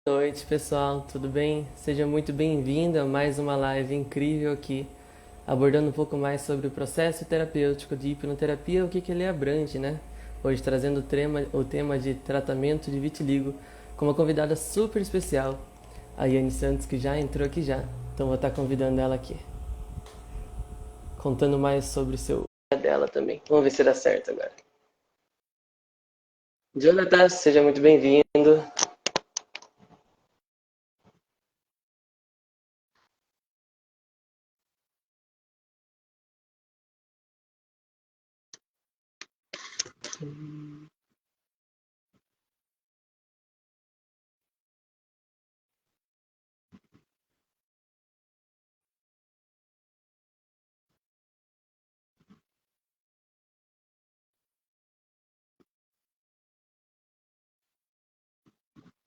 Boa noite, pessoal, tudo bem? Seja muito bem-vindo a mais uma live incrível aqui, abordando um pouco mais sobre o processo terapêutico de hipnoterapia, o que ele abrange, né? Hoje trazendo o tema de tratamento de vitiligo com uma convidada super especial, a Yane Santos, que já entrou aqui já. Então vou estar convidando ela aqui, contando mais sobre o seu dela também. Vamos ver se dá certo agora. Jonathan, seja muito bem-vindo.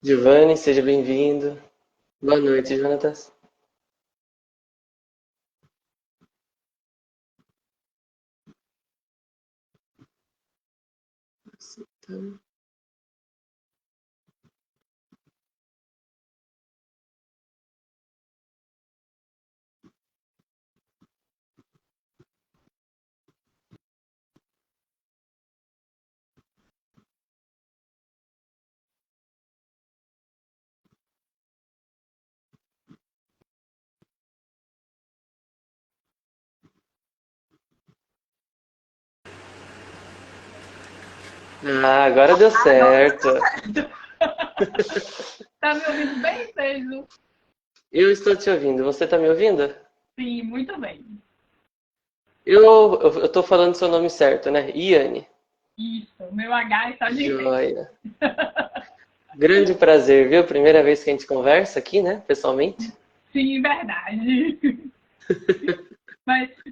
Giovanni, seja bem-vindo. Boa noite, Jonathan. Ah, agora deu certo. Tá me ouvindo bem, Sérgio? Eu estou te ouvindo. Você está me ouvindo? Sim, muito bem. Eu estou falando seu nome certo, né? Iane. Isso, meu H está de pé. Joia. Grande prazer, viu? Primeira vez que a gente conversa aqui, né? Pessoalmente. Sim, verdade.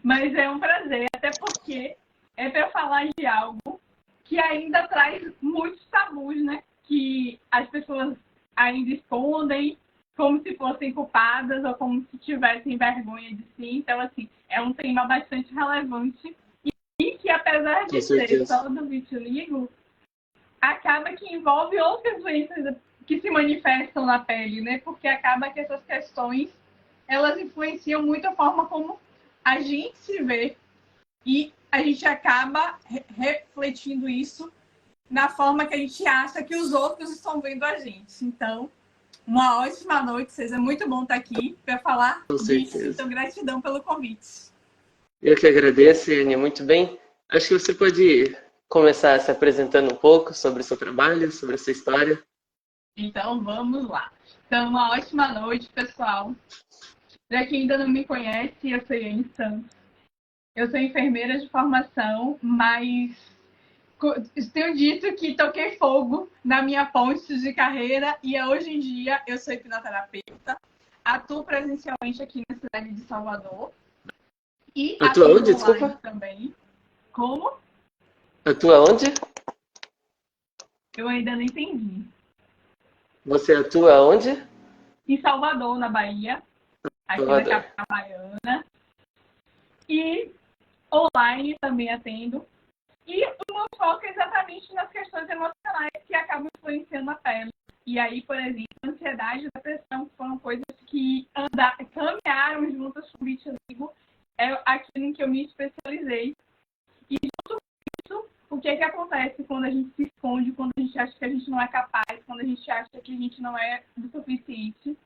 Mas é um prazer, até porque é para falar de algo que ainda traz muitos tabus, né? Que as pessoas ainda escondem como se fossem culpadas ou como se tivessem vergonha de si. Então, assim, é um tema bastante relevante e que, apesar Com de ser certeza. só do vitiligo, acaba que envolve outras doenças que se manifestam na pele, né? Porque acaba que essas questões elas influenciam muito a forma como a gente se vê e a gente acaba refletindo isso na forma que a gente acha que os outros estão vendo a gente. Então, uma ótima noite, seja muito bom estar aqui para falar Com disso. certeza. Então, gratidão pelo convite. Eu que agradeço, Iane. Muito bem. Acho que você pode começar se apresentando um pouco sobre o seu trabalho, sobre a sua história. Então, vamos lá. Então, uma ótima noite, pessoal. Para quem ainda não me conhece, eu sou Iane Santos. Eu sou enfermeira de formação, mas tenho dito que toquei fogo na minha ponte de carreira e hoje em dia eu sou hipnoterapeuta, atuo presencialmente aqui na cidade de Salvador e Atua atuo onde? online Desculpa. também. Como? Atua onde? Eu ainda não entendi. Você atua onde? Em Salvador, na Bahia, aqui na Salvador. capital baiana, e online também atendo. E o meu foco é exatamente nas questões emocionais que acabam influenciando a pele. E aí, por exemplo, a ansiedade e a depressão foram coisas que caminharam juntas com o vitiligo. É aquilo em que eu me especializei. E junto com isso, o que é que acontece quando a gente se esconde, quando a gente acha que a gente não é capaz, quando a gente acha que a gente não é o suficiente?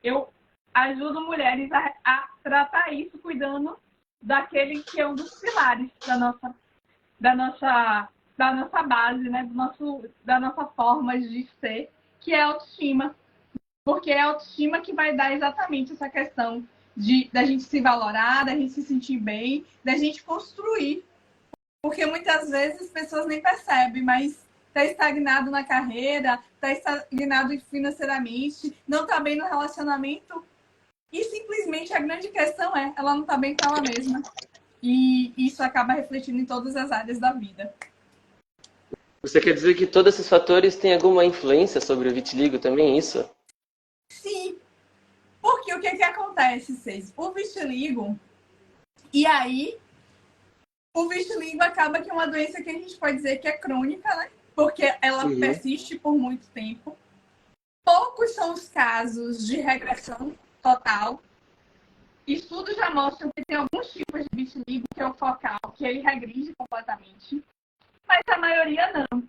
Eu ajudo mulheres a tratar isso cuidando daquele que é um dos pilares da nossa, da nossa base, né? Da nossa forma de ser, que é a autoestima. Porque é a autoestima que vai dar exatamente essa questão da gente se valorar, da gente se sentir bem, da gente construir. Porque muitas vezes as pessoas nem percebem, mas está estagnado na carreira, está estagnado financeiramente, não está bem no relacionamento. E simplesmente a grande questão é, ela não está bem com ela mesma. E isso acaba refletindo em todas as áreas da vida. Você quer dizer que todos esses fatores têm alguma influência sobre o vitiligo também, isso? Sim, porque o que, que acontece, Cês? O vitiligo, e aí, o vitiligo acaba que é uma doença que a gente pode dizer que é crônica, né? Porque ela Uhum. persiste por muito tempo. poucos são os casos de regressão total. Estudos já mostram que tem alguns tipos de vitiligo, que é o focal, que ele regride completamente, mas a maioria não.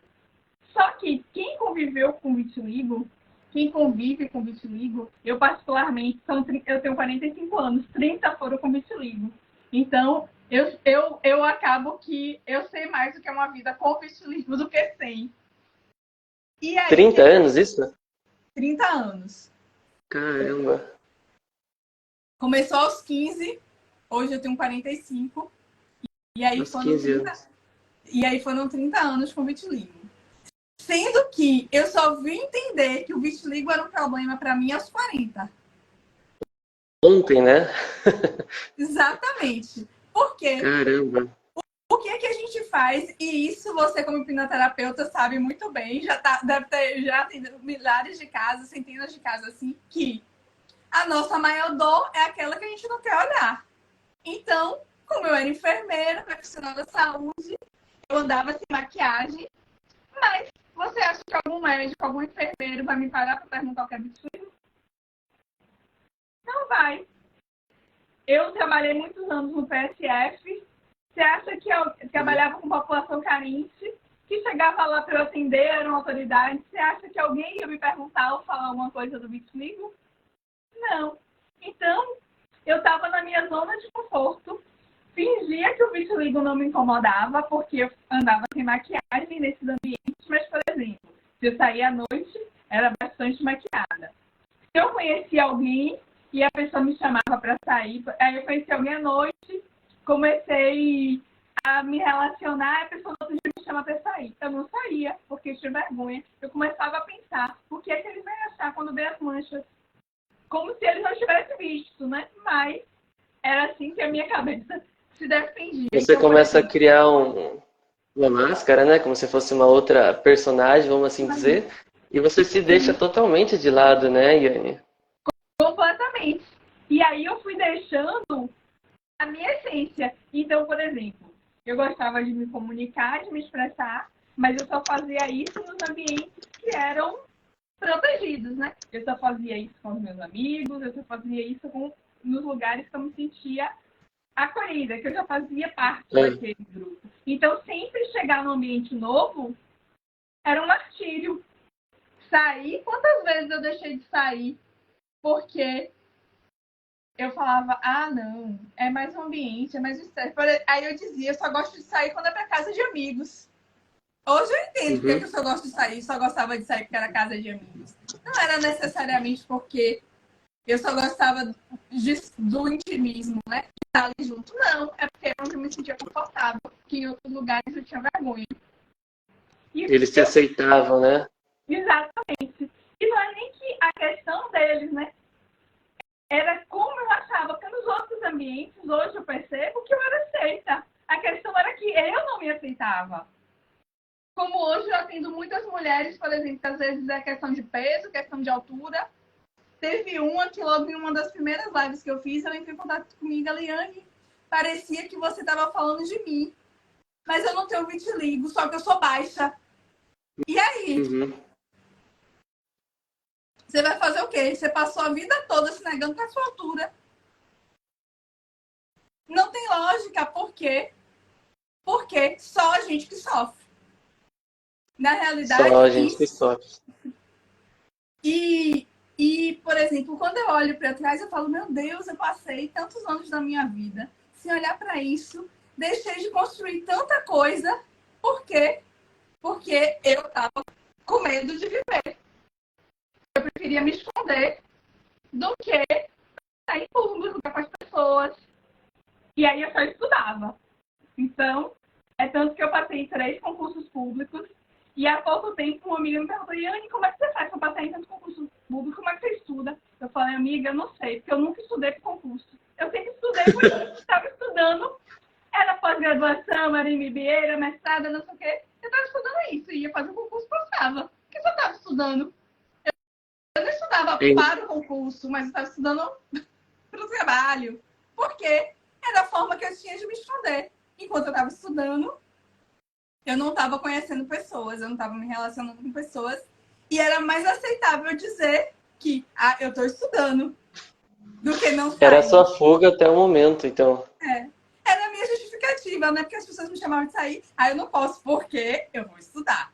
Só que quem conviveu com vitiligo, quem convive com vitiligo, eu particularmente, eu tenho 45 anos, 30 foram com vitiligo. Então, eu acabo que eu sei mais do que é uma vida com vitiligo do que sem. E aí, 30 anos, isso? 30 anos. Caramba. Começou aos 15, hoje eu tenho 45. E aí Uns foram 15 30, anos. e aí foram 30 anos com vitiligo. Sendo que eu só vim entender que o vitiligo era um problema para mim aos 40. Ontem, né? Exatamente. Por quê? Caramba. O que é que a gente faz? E isso você, como hipnoterapeuta, sabe muito bem. Deve ter já atendido milhares de casos, centenas de casos assim, que a nossa maior dor é aquela que a gente não quer olhar. Então, como eu era enfermeira, profissional da saúde, eu andava sem maquiagem. Mas você acha que algum médico, algum enfermeiro vai me parar para perguntar o que é vitiligo? Não vai. Eu trabalhei muitos anos no PSF. Você acha que eu trabalhava com população carente, que chegava lá para eu atender, era uma autoridade? Você acha que alguém ia me perguntar ou falar alguma coisa do vitiligo? Não. Então, eu estava na minha zona de conforto, fingia que o vitiligo não me incomodava, porque eu andava sem maquiagem nesses ambientes, mas, por exemplo, se eu saía à noite, era bastante maquiada. Se eu conhecia alguém e a pessoa me chamava para sair, aí eu conheci alguém à noite, comecei a me relacionar, a pessoa no outro dia me chama para sair. Eu não saía, porque eu tinha vergonha. Eu começava a pensar, o que é que ele vai achar quando vê as manchas? Como se ele não tivesse visto, né? Mas era assim que a minha cabeça se defendia. Você Então, por começa a exemplo, criar uma máscara, né? Como se fosse uma outra personagem, vamos assim dizer. E você se deixa totalmente de lado, né, Yane? completamente. E aí eu fui deixando a minha essência. Então, por exemplo, eu gostava de me comunicar, de me expressar, mas eu só fazia isso nos ambientes que eram protegidos, né? Eu só fazia isso com os meus amigos, eu só fazia isso nos lugares que eu me sentia acolhida, que eu já fazia parte É. daquele grupo. Então, sempre chegar num ambiente novo era um martírio. Sair, quantas vezes eu deixei de sair porque eu falava, ah, não, é mais um ambiente, é mais um estresse. Aí eu dizia, eu só gosto de sair quando é pra casa de amigos. Hoje eu entendo porque Uhum. eu só gosto de sair, só gostava de sair porque era casa de amigos. Não era necessariamente porque eu só gostava do intimismo, né? De estar ali junto. Não, é porque eu não me sentia confortável, que em outros lugares eu tinha vergonha. E Eles se eu, aceitavam, né? exatamente. E não é nem que a questão deles, né? Era como eu achava, porque nos outros ambientes, hoje eu percebo que eu era aceita. A questão era que eu não me aceitava. Como hoje eu atendo muitas mulheres, por exemplo, que às vezes é questão de peso, questão de altura. Teve uma que logo em uma das primeiras lives que eu fiz, ela entrou em contato comigo, a Liane, parecia que você estava falando de mim. Mas eu não tenho vitiligo, só que eu sou baixa. E aí? Uhum. Você vai fazer o quê? Você passou a vida toda se negando com a sua altura. Não tem lógica, por quê? Porque só a gente que sofre. Na realidade, Só a gente que isso. sofre. E, por exemplo, quando eu olho para trás, eu falo, meu Deus, eu passei tantos anos da minha vida sem olhar para isso, deixei de construir tanta coisa. Por quê? Porque eu estava com medo de viver. Eu preferia me esconder do que sair em público com as pessoas. E aí eu só estudava. Então, é tanto que eu passei em 3 concursos públicos. E há pouco tempo, uma amiga me perguntou, Yane, como é que você faz para passar em tantos concursos públicos? Como é que você estuda? Eu falei, amiga, eu não sei, porque eu nunca estudei para concurso. Eu sempre estudei porque eu estava estudando. Era pós-graduação, era MBA, era mestrado, não sei o quê. Eu estava estudando isso, ia fazer o concurso, passava. Porque eu estava estudando. Eu não estudava É, para o concurso, mas eu estava estudando para o trabalho. Por quê? Era a forma que eu tinha de me esconder. Enquanto eu estava estudando, eu não estava conhecendo pessoas, eu não estava me relacionando com pessoas. E era mais aceitável dizer que eu estou estudando do que não Era a sair. sua fuga até o momento, então. É. Era a minha justificativa, né? Porque as pessoas me chamavam de sair. Eu não posso porque eu vou estudar.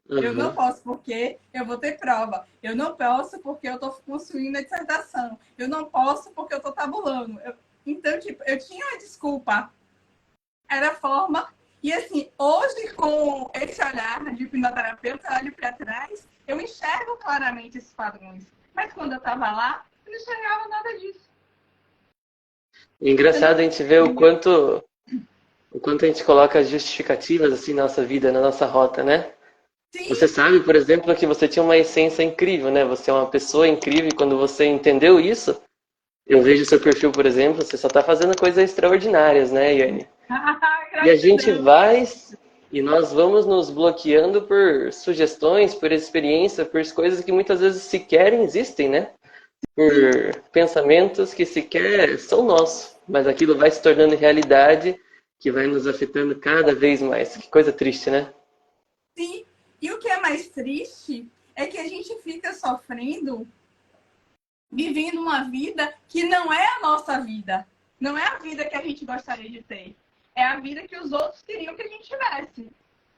Eu não Uhum. posso porque eu vou ter prova. Eu não posso porque eu estou construindo a dissertação. Eu não posso porque eu estou tabulando. Então, tipo, eu tinha uma desculpa. Era a forma. E assim, hoje, com esse olhar de hipnoterapeuta, eu olho para trás, eu enxergo claramente esses padrões. Mas quando eu estava lá, eu não enxergava nada disso. Eu Engraçado não... a gente ver o quanto a gente coloca justificativas assim na nossa vida, na nossa rota, né? Sim, Você sabe, por exemplo, que você tinha uma essência incrível, né? Você é uma pessoa incrível e quando você entendeu isso, eu vejo seu perfil, por exemplo, você só tá fazendo coisas extraordinárias, né, Yane? E a gente gratidão. vai e nós vamos nos bloqueando por sugestões, por experiência, por coisas que muitas vezes sequer existem, né? Por Sim, pensamentos que sequer são nossos, mas aquilo vai se tornando realidade que vai nos afetando cada vez mais. Que coisa triste, né? sim. E o que é mais triste é que a gente fica sofrendo, vivendo uma vida que não é a nossa vida. Não é a vida que a gente gostaria de ter. É a vida que os outros queriam que a gente tivesse.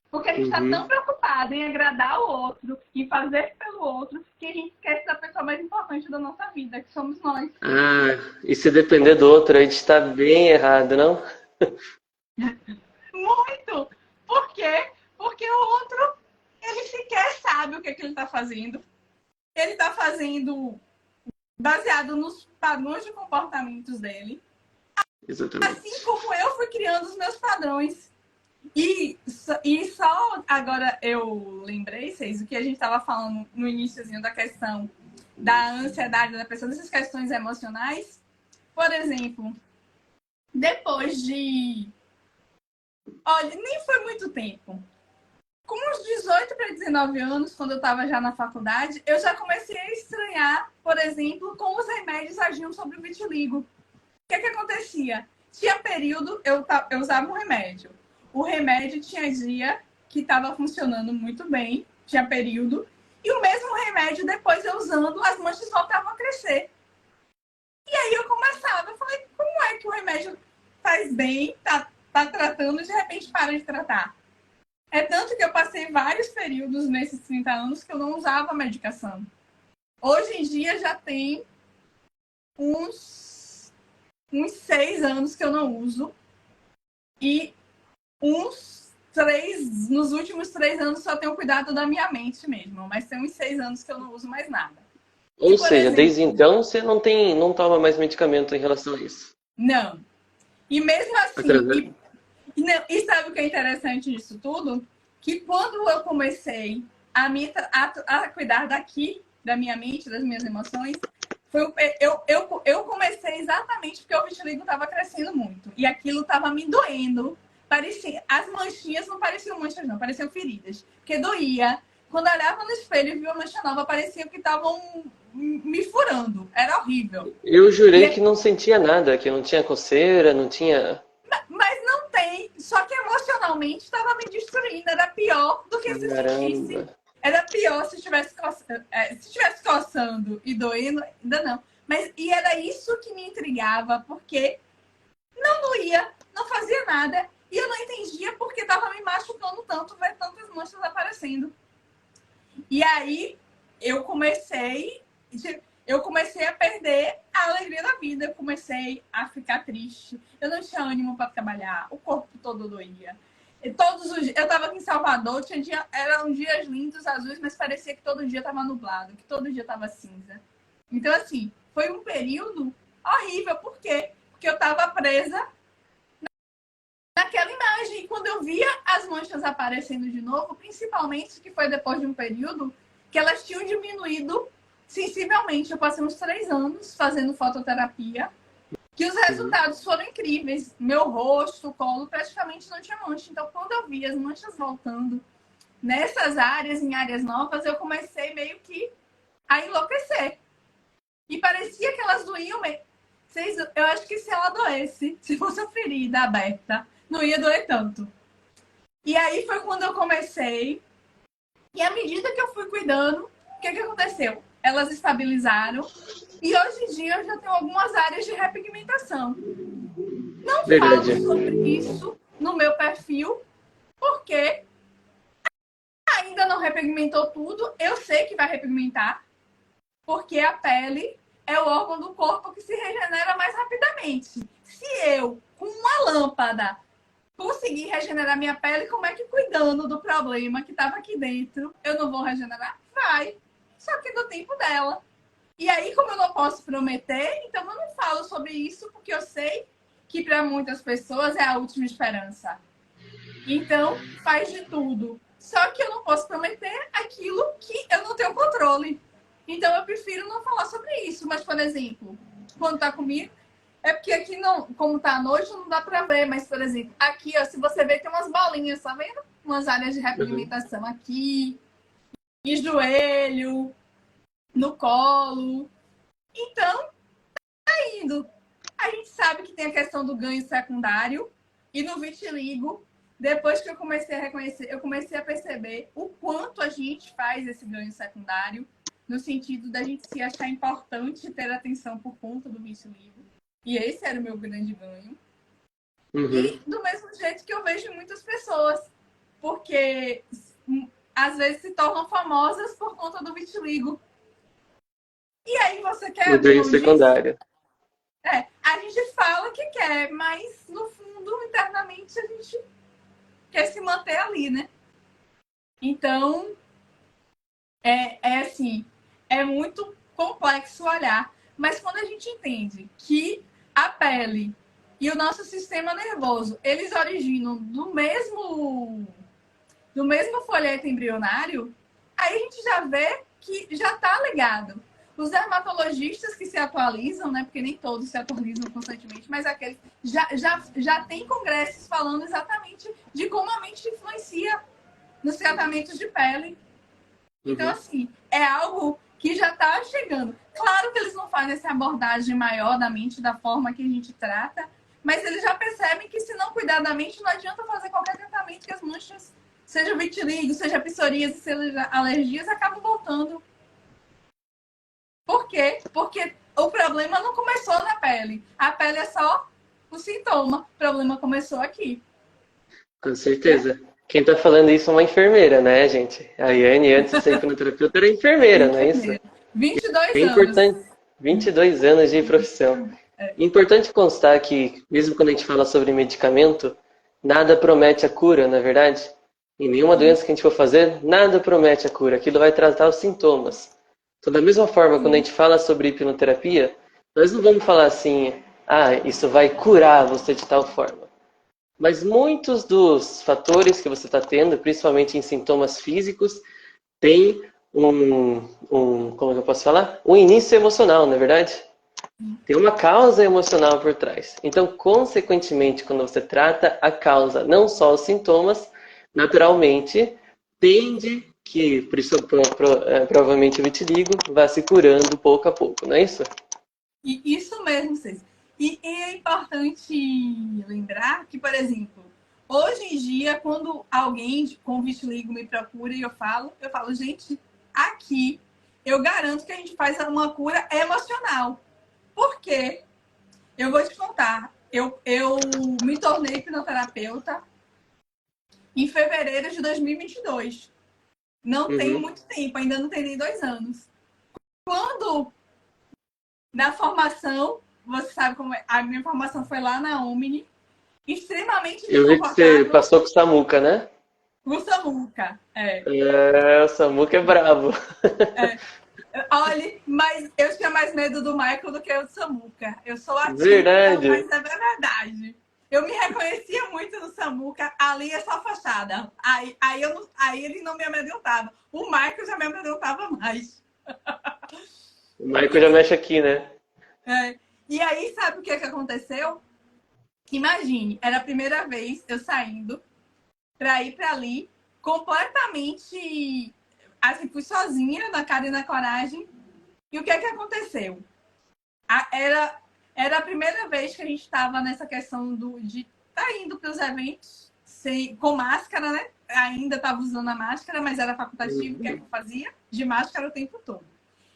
Porque a gente está tão Uhum. preocupado em agradar o outro, em fazer pelo outro, que a gente esquece da pessoa mais importante da nossa vida, que somos nós. Ah, e se depender do outro, a gente está bem errado, não? Muito! Por quê? Porque o outro, ele sequer sabe o que ele está fazendo. Ele está fazendo baseado nos padrões de comportamentos dele. Assim Exatamente. como eu fui criando os meus padrões. E só agora eu lembrei, vocês, o que a gente estava falando no iníciozinho da questão da ansiedade da pessoa, dessas questões emocionais. Por exemplo, depois de. Olha, nem foi muito tempo. Com uns 18 para 19 anos, quando eu estava já na faculdade, eu já comecei a estranhar, por exemplo, como os remédios agiam sobre o vitiligo. O que acontecia? Tinha período, eu usava um remédio. O remédio tinha dia que estava funcionando muito bem, tinha período, e o mesmo remédio, depois eu usando, as manchas voltavam a crescer. E aí eu começava, eu falei, como é que o remédio faz bem, tá tratando e de repente para de tratar? É tanto que eu passei vários períodos nesses 30 anos que eu não usava medicação. Hoje em dia já tem uns 6 anos que eu não uso. E nos últimos 3 anos só tenho cuidado da minha mente mesmo. Mas tem uns 6 anos que eu não uso mais nada. E, Ou por seja, desde exemplo, então você não toma mais medicamento em relação a isso. não. E mesmo assim, Através. e sabe o que é interessante disso tudo? Que quando eu comecei a cuidar daqui, da minha mente, das minhas emoções, eu comecei exatamente porque o vitiligo estava crescendo muito. E aquilo estava me doendo. Parecia, as manchinhas não pareciam manchas, não, pareciam feridas. Porque doía. Quando eu olhava no espelho e via uma mancha nova, parecia que estavam me furando. Era horrível. Eu E jurei que é não sentia nada, que não tinha coceira, não tinha. Mas não tem. Só que emocionalmente estava me destruindo. Era pior do que se Caramba. sentisse. Era pior se estivesse coçando e doendo, ainda não. E era isso que me intrigava, porque não doía, não fazia nada. E eu não entendia porque estava me machucando tanto ver tantas manchas aparecendo. E aí eu comecei a perder a alegria da vida. Eu comecei a ficar triste. Eu não tinha ânimo para trabalhar. O corpo todo doía. E todos os dias, eu estava aqui em Salvador, eram dias lindos, azuis, mas parecia que todo dia estava nublado, que todo dia estava cinza. Então, assim, foi um período horrível. Por quê? Porque eu estava presa naquela imagem. E quando eu via as manchas aparecendo de novo, principalmente que foi depois de um período que elas tinham diminuído sensivelmente. Eu passei uns 3 anos fazendo fototerapia, que os Uhum. resultados foram incríveis. Meu rosto, o colo, praticamente não tinha mancha. Então, quando eu vi as manchas voltando nessas áreas, em áreas novas, eu comecei meio que a enlouquecer. E parecia que elas doíam mesmo. Eu acho que se ela doesse, se fosse a ferida aberta, não ia doer tanto. E aí foi quando eu comecei E à medida que eu fui cuidando, o que aconteceu? Elas estabilizaram e hoje em dia eu já tenho algumas áreas de repigmentação. Não falo Verdade. sobre isso no meu perfil, porque ainda não repigmentou tudo. Eu sei que vai repigmentar, porque a pele é o órgão do corpo que se regenera mais rapidamente. Se eu, com uma lâmpada, conseguir regenerar minha pele, como é que cuidando do problema que estava aqui dentro, eu não vou regenerar? Vai. Só que do tempo dela. E aí, como eu não posso prometer, então eu não falo sobre isso, porque eu sei que para muitas pessoas é a última esperança. Então, faz de tudo. Só que eu não posso prometer aquilo que eu não tenho controle. Então, eu prefiro não falar sobre isso. Mas, por exemplo, quando tá comigo, é porque aqui não, como tá à noite, não dá pra ver. Mas, por exemplo, aqui, ó, se você ver, tem umas bolinhas, tá vendo? Umas áreas de Uhum. repigmentação aqui, e joelho, no colo. Então, indo. A gente sabe que tem a questão do ganho secundário e no vitiligo, depois que eu comecei a reconhecer, eu comecei a perceber o quanto a gente faz esse ganho secundário, no sentido da gente se achar importante ter atenção por conta do vitiligo. E esse era o meu grande ganho. Uhum. E do mesmo jeito que eu vejo em muitas pessoas, porque às vezes se tornam famosas por conta do vitiligo. E aí você quer O abrir ganho mão disso? secundário. A gente fala que quer, mas no fundo, internamente, a gente quer se manter ali, né? Então, é assim, é muito complexo olhar. Mas quando a gente entende que a pele e o nosso sistema nervoso, eles originam do mesmo folheto embrionário, aí a gente já vê que já está ligado. Os dermatologistas que se atualizam, né? Porque nem todos se atualizam constantemente, mas aqueles já tem congressos falando exatamente de como a mente influencia nos tratamentos de pele. Então, Uhum. assim, é algo que já está chegando. Claro que eles não fazem essa abordagem maior da mente da forma que a gente trata, mas eles já percebem que se não cuidar da mente, não adianta fazer qualquer tratamento que as manchas, seja vitiligo, seja psoríase, seja alergias, acabam voltando. Por quê? Porque o problema não começou na pele. A pele é só o sintoma. O problema começou aqui, Com né? certeza. Quem tá falando isso é uma enfermeira, né, gente? A Yane, antes de ser hipnoterapeuta, era enfermeira, não é isso? Enfermeira. 22 É anos. importante. 22 anos de profissão. É importante constar que, mesmo quando a gente fala sobre medicamento, nada promete a cura, na verdade. Em nenhuma doença que a gente for fazer, nada promete a cura. Aquilo vai tratar os sintomas. Então, da mesma forma, quando a Sim. gente fala sobre hipnoterapia, nós não vamos falar assim, ah, isso vai curar você de tal forma. Mas muitos dos fatores que você está tendo, principalmente em sintomas físicos, tem como é que eu posso falar? Um início emocional, não é verdade? Tem uma causa emocional por trás. Então, consequentemente, quando você trata a causa, não só os sintomas, naturalmente, tende que, provavelmente, o vitiligo vá se curando pouco a pouco, não é isso? E isso mesmo, Cês. E é importante lembrar que, por exemplo, hoje em dia, quando alguém com vitiligo me procura e eu falo, gente, aqui eu garanto que a gente faz uma cura emocional. Por quê? Eu vou te contar. Eu me tornei hipnoterapeuta em fevereiro de 2022. Não tem Uhum. muito tempo, ainda não tem nem 2 anos. Quando na formação, você sabe como é, a minha formação foi lá na Omni, extremamente Eu vi que você desconfortável passou com o Samuca, né? com Samuca. É, o Samuca é brabo. É. Olha, mas eu tinha mais medo do Michael do que eu do Samuca. Eu sou atípica, Verdade. mas é verdade. Eu me reconhecia muito no Samuca, ali é só fachada. Aí ele não me amedrontava. O Michael já me amedrontava mais. O Michael já E, mexe aqui, né? e aí, sabe o que aconteceu? Imagine, era a primeira vez eu saindo para ir para ali, completamente assim, fui sozinha na cara e na coragem. E o que aconteceu? Era a primeira vez que a gente estava nessa questão de estar indo para os eventos com máscara, né? ainda estava usando a máscara, mas era facultativo. O que é que eu fazia? De máscara o tempo todo.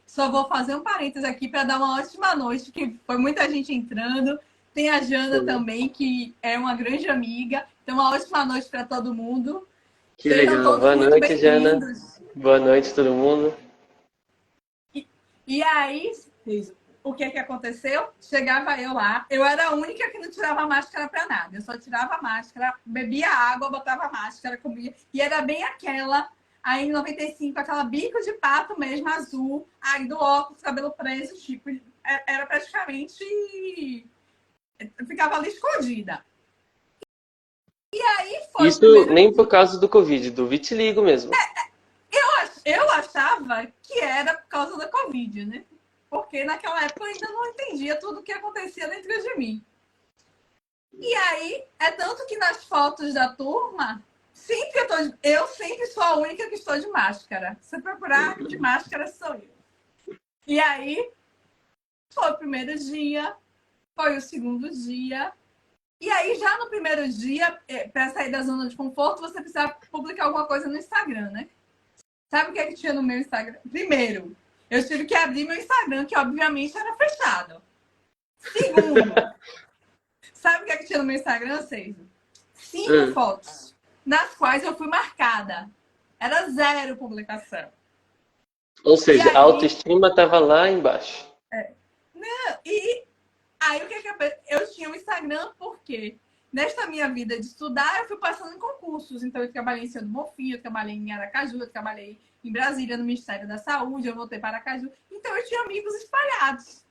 Só vou fazer um parênteses aqui para dar uma ótima noite, que foi muita gente entrando. Tem a Jana também, que é uma grande amiga. Então, uma ótima noite para todo mundo. Que Sejam legal. todos Boa muito noite, Jana. bem-vindos. Boa noite, todo mundo. E aí, o que que aconteceu? Chegava eu lá, eu era a única que não tirava máscara para nada. Eu só tirava a máscara, bebia água, botava a máscara, comia. E era bem aquela, aí em 95, aquela bico de pato mesmo, azul, aí do óculos, cabelo preso, tipo, era praticamente... Eu ficava ali escondida. E aí foi o Isso primeiro nem por dia. causa do Covid, do vitiligo mesmo. Eu achava que era por causa da Covid, né? Porque naquela época eu ainda não entendia tudo o que acontecia dentro de mim. E aí, é tanto que nas fotos da turma, eu sempre sou a única que estou de máscara. Se procurar de máscara, sou eu. E aí, foi o primeiro dia, foi o segundo dia. E aí, já no primeiro dia, para sair da zona de conforto, você precisa publicar alguma coisa no Instagram, né? Sabe o que é que tinha no meu Instagram? Primeiro, eu tive que abrir meu Instagram, que obviamente era fechado. Segundo, sabe o que é que tinha no meu Instagram, César? 5 fotos, nas quais eu fui marcada. Era 0 publicação. Ou E seja, a aí, autoestima estava lá embaixo. e aí o que eu tinha um Instagram porque nesta minha vida de estudar, eu fui passando em concursos. Então, eu trabalhei em Senhor do Bonfim, eu trabalhei em Aracaju, eu trabalhei em Brasília, no Ministério da Saúde, eu voltei para Aracaju. Então, eu tinha amigos espalhados.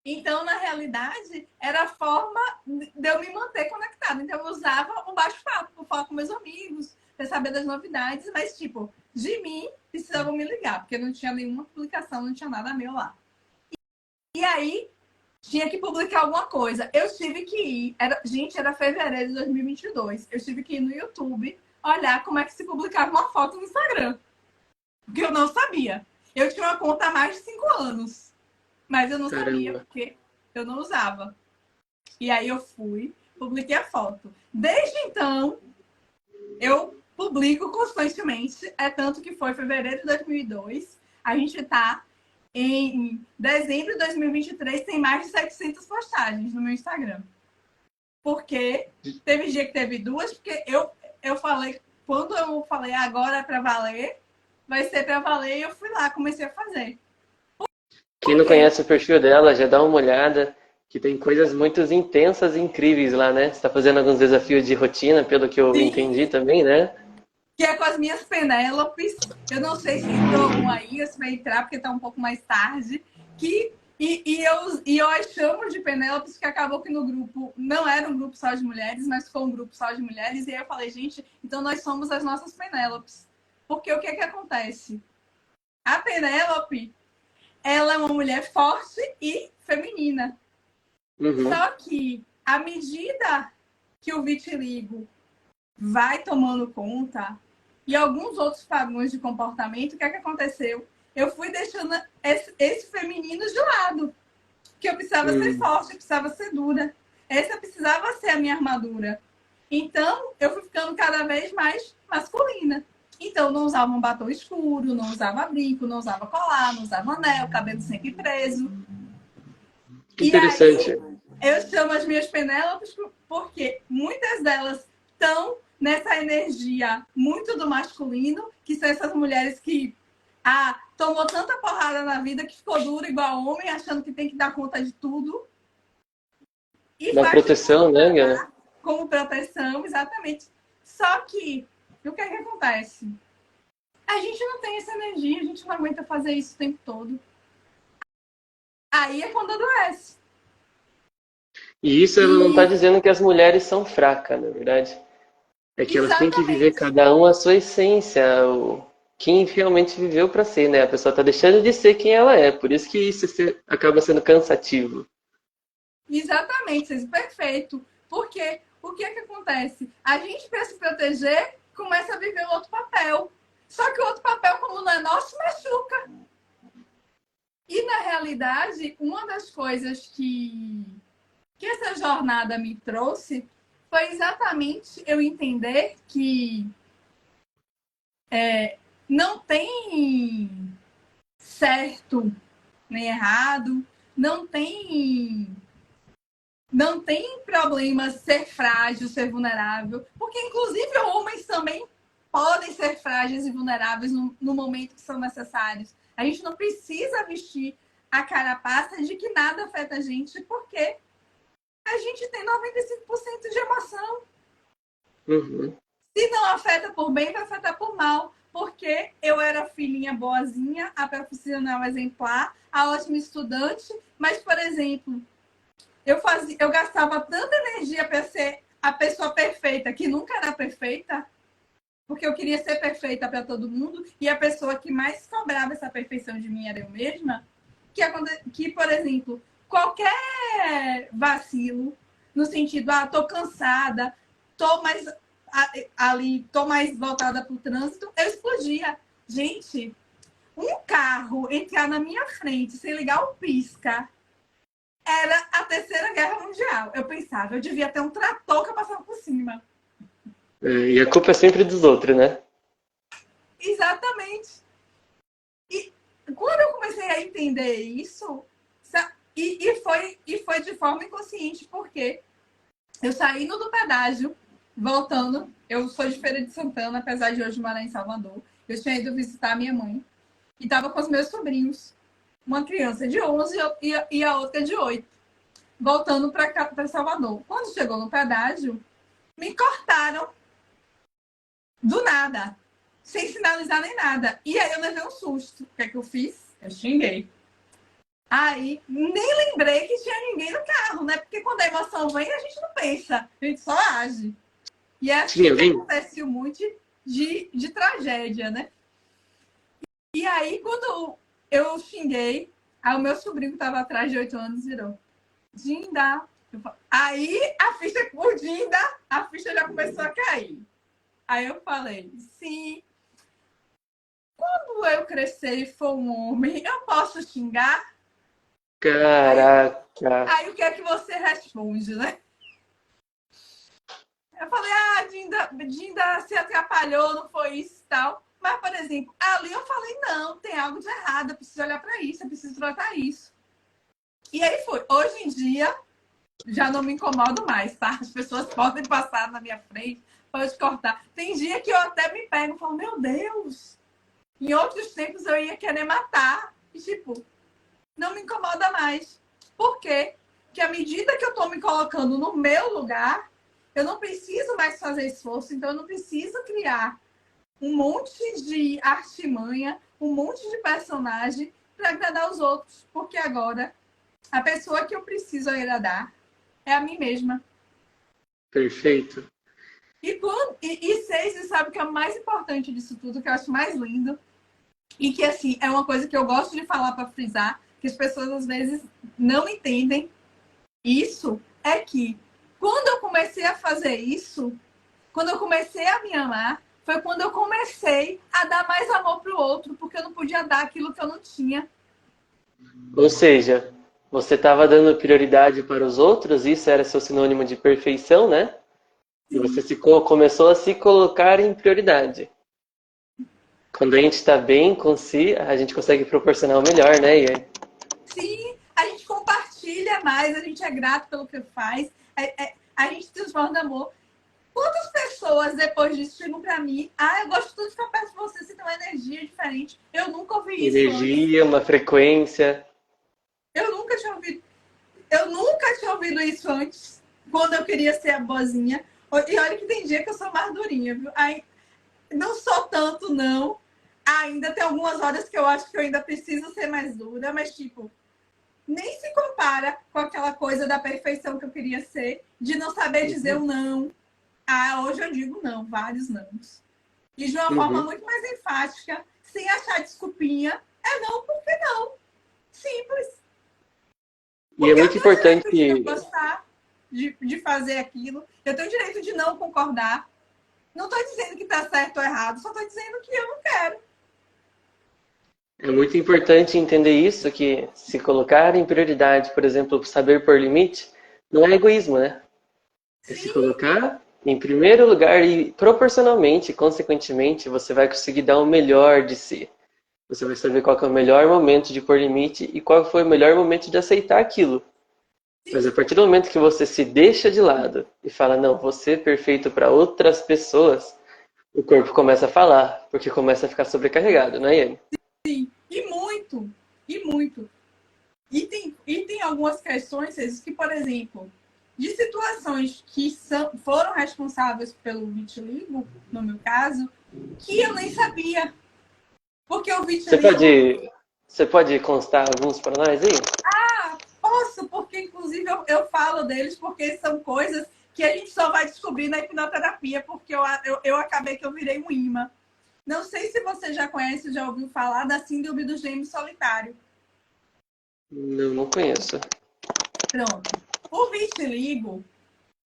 Então, na realidade, era a forma de eu me manter conectada. Então, eu usava o bate-papo para falar com meus amigos, para saber das novidades, mas, tipo, de mim, precisavam me ligar, porque não tinha nenhuma publicação, não tinha nada meu lá. E aí, tinha que publicar alguma coisa. Eu tive que ir, era fevereiro de 2022, eu tive que ir no YouTube olhar como é que se publicava uma foto no Instagram. Porque eu não sabia. Eu tinha uma conta há mais de 5 anos. Mas eu não sabia, Caramba. porque eu não usava. E aí eu fui, publiquei a foto. Desde então, eu publico constantemente. É tanto que foi fevereiro de 2002. A gente está em dezembro de 2023, tem mais de 700 postagens no meu Instagram. Porque teve dia que teve 2, porque eu falei, quando eu falei agora é para valer, vai ser para valer, e eu fui lá, comecei a fazer. Quem não conhece o perfil dela, já dá uma olhada, que tem coisas muito intensas e incríveis lá, né? Você está fazendo alguns desafios de rotina, pelo que eu entendi Sim, também, né? que é com as minhas Penélopes. Eu não sei se entrou algum aí, ou se vai entrar, porque está um pouco mais tarde. Eu as chamo de Penélopes, que acabou que no grupo não era um grupo só de mulheres, mas foi um grupo só de mulheres. E aí eu falei, gente, então nós somos as nossas Penélopes. Porque o que é que acontece? A Penélope, ela é uma mulher forte e feminina. Uhum. Só que, à medida que o vitiligo vai tomando conta, e alguns outros padrões de comportamento, o que é que aconteceu? Eu fui deixando esse feminino de lado. Que eu precisava ser forte, eu precisava ser dura. Essa precisava ser a minha armadura. Então, eu fui ficando cada vez mais masculina. Então, não usava um batom escuro, não usava brinco, não usava colar, não usava anel, cabelo sempre preso. Que E aí, interessante. eu chamo as minhas Penélopes porque muitas delas estão nessa energia muito do masculino, que são essas mulheres que tomou tanta porrada na vida que ficou dura igual homem, achando que tem que dar conta de tudo. E Da faz de proteção, tudo né, para Gana? dar como proteção, exatamente. Só que, o que é que acontece? A gente não tem essa energia, a gente não aguenta fazer isso o tempo todo. Aí é quando adoece. E isso ela não está E dizendo que as mulheres são fracas, na verdade. É que elas têm que viver exatamente. cada um a sua essência, quem realmente viveu para ser, né? A pessoa está deixando de ser quem ela é, por isso que isso acaba sendo cansativo. Exatamente, César, perfeito. Porque o que é que acontece? A gente, para se proteger, começa a viver o outro papel. Só que o outro papel, como não é nosso, machuca. E, na realidade, uma das coisas que essa jornada me trouxe foi exatamente eu entender que não tem certo nem errado, não tem problema ser frágil, ser vulnerável, porque inclusive homens também podem ser frágeis e vulneráveis no momento que são necessários. A gente não precisa vestir a carapaça de que nada afeta a gente, porque a gente tem 95% de emoção. Uhum. Se não afeta por bem, vai afetar por mal. Porque eu era filhinha boazinha, a profissional exemplar, a ótima estudante, mas, por exemplo, eu gastava tanta energia para ser a pessoa perfeita, que nunca era perfeita, porque eu queria ser perfeita para todo mundo, e a pessoa que mais cobrava essa perfeição de mim era eu mesma, que por exemplo, qualquer vacilo, no sentido, tô cansada, tô mais tô mais voltada para o trânsito, eu explodia. Gente, um carro entrar na minha frente sem ligar o pisca era a Terceira Guerra Mundial. Eu pensava, eu devia ter um trator que eu passava por cima. E a culpa é sempre dos outros, né? Exatamente. E quando eu comecei a entender isso, e foi de forma inconsciente, porque eu saí no do pedágio, voltando. Eu sou de Feira de Santana, apesar de hoje morar em Salvador. Eu tinha ido visitar a minha mãe e estava com os meus sobrinhos. Uma criança de 11 e a outra de 8. Voltando para Salvador. Quando chegou no pedágio, me cortaram do nada, sem sinalizar nem nada. E aí eu levei um susto. O que é que eu fiz? Eu xinguei. Aí nem lembrei que tinha ninguém no carro, né? Porque quando a emoção vem, a gente não pensa, a gente só age. E é assim que acontece um monte de tragédia, né? E aí, quando eu xinguei, aí o meu sobrinho que estava atrás de 8 anos virou. Dinda. Aí a ficha por Dinda, a ficha já começou a cair. Aí eu falei, sim. Quando eu crescer e for um homem, eu posso xingar? Caraca. Aí o que é que você responde, né? Eu falei, Dinda se atrapalhou, não foi isso e tal. Mas, por exemplo, ali eu falei, não, tem algo de errado, eu preciso olhar para isso, eu preciso tratar isso. E aí foi. Hoje em dia, já não me incomodo mais, tá? As pessoas podem passar na minha frente, pode cortar. Tem dia que eu até me pego e falo, meu Deus! Em outros tempos eu ia querer matar. E, tipo, não me incomoda mais. Por quê? Porque à medida que eu tô me colocando no meu lugar, eu não preciso mais fazer esforço, então eu não preciso criar um monte de artimanha, um monte de personagem para agradar os outros. Porque agora a pessoa que eu preciso agradar é a mim mesma. Perfeito. E seis, sabe o que é o mais importante disso tudo, que eu acho mais lindo? E que, assim, é uma coisa que eu gosto de falar para frisar, que as pessoas às vezes não entendem. Isso é que quando eu comecei a fazer isso, quando eu comecei a me amar, foi quando eu comecei a dar mais amor pro outro, porque eu não podia dar aquilo que eu não tinha. Ou seja, você estava dando prioridade para os outros, isso era seu sinônimo de perfeição, né? E você começou a se colocar em prioridade. Quando a gente está bem com si, a gente consegue proporcionar o melhor, né, Ian? Sim, a gente compartilha mais, a gente é grato pelo que faz, a gente transborda amor. Quantas pessoas depois disso chegam pra mim, eu gosto tanto de ficar perto de você, você tem uma energia diferente. Eu nunca ouvi isso antes. Energia, uma frequência. Eu nunca tinha ouvido isso antes, quando eu queria ser a boazinha. E olha que tem dia que eu sou mais durinha, viu? Aí, não sou tanto, não. Ainda tem algumas horas que eu acho que eu ainda preciso ser mais dura, mas, tipo, nem se compara com aquela coisa da perfeição que eu queria ser, de não saber dizer o não. Hoje eu digo não, vários nãos. E de uma forma muito mais enfática, sem achar desculpinha. É não, por que não? Simples. E é muito importante. Eu tenho direito de não gostar de fazer aquilo. Eu tenho direito de não concordar. Não estou dizendo que está certo ou errado, só estou dizendo que eu não quero. É muito importante entender isso, que se colocar em prioridade, por exemplo, saber pôr limite, não é egoísmo, né? É se Sim, colocar em primeiro lugar e proporcionalmente, consequentemente, você vai conseguir dar o melhor de si. Você vai saber qual que é o melhor momento de pôr limite e qual foi o melhor momento de aceitar aquilo. Mas a sim. partir do momento que você se deixa de lado e fala, não, você é perfeito para outras pessoas, o corpo começa a falar, porque começa a ficar sobrecarregado, não é, Iane? E muito, e muito. E tem algumas questões, César, que, por exemplo, de situações que foram responsáveis pelo vitiligo, no meu caso, que eu nem sabia. Porque o Você vitiligo, pode, você pode constar alguns para nós aí? posso, porque inclusive eu falo deles, porque são coisas que a gente só vai descobrir na hipnoterapia, porque eu acabei que eu virei um imã. Não sei se você já conhece, já ouviu falar da síndrome do gêmeo solitário. Não, não conheço. Pronto. O vitiligo,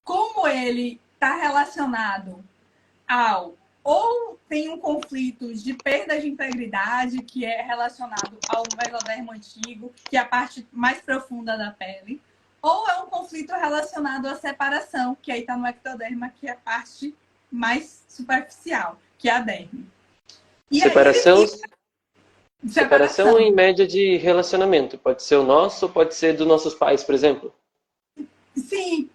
como ele está relacionado ao ou tem um conflito de perda de integridade, que é relacionado ao mesodermo antigo, que é a parte mais profunda da pele, ou é um conflito relacionado à separação, que aí está no ectoderma, que é a parte mais superficial, que é a derme. E aí ele Separação, fica de separação separação. em média de relacionamento. Pode ser o nosso, pode ser dos nossos pais, por exemplo. Sim,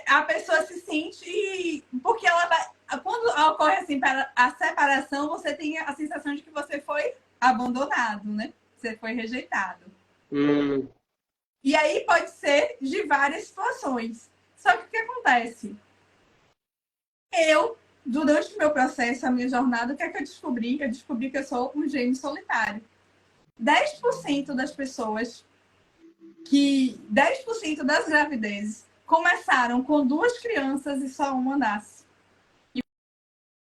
a pessoa se sente. Porque ela vai. Quando ocorre assim, a separação, você tem a sensação de que você foi abandonado, né? Você foi rejeitado. Hum, E aí pode ser de várias situações. Só que o que acontece? Eu, durante o meu processo, a minha jornada, o que é que eu descobri? Eu descobri que eu sou um gênio solitário. 10% das pessoas 10% das gravidezes começaram com duas crianças e só uma nasce.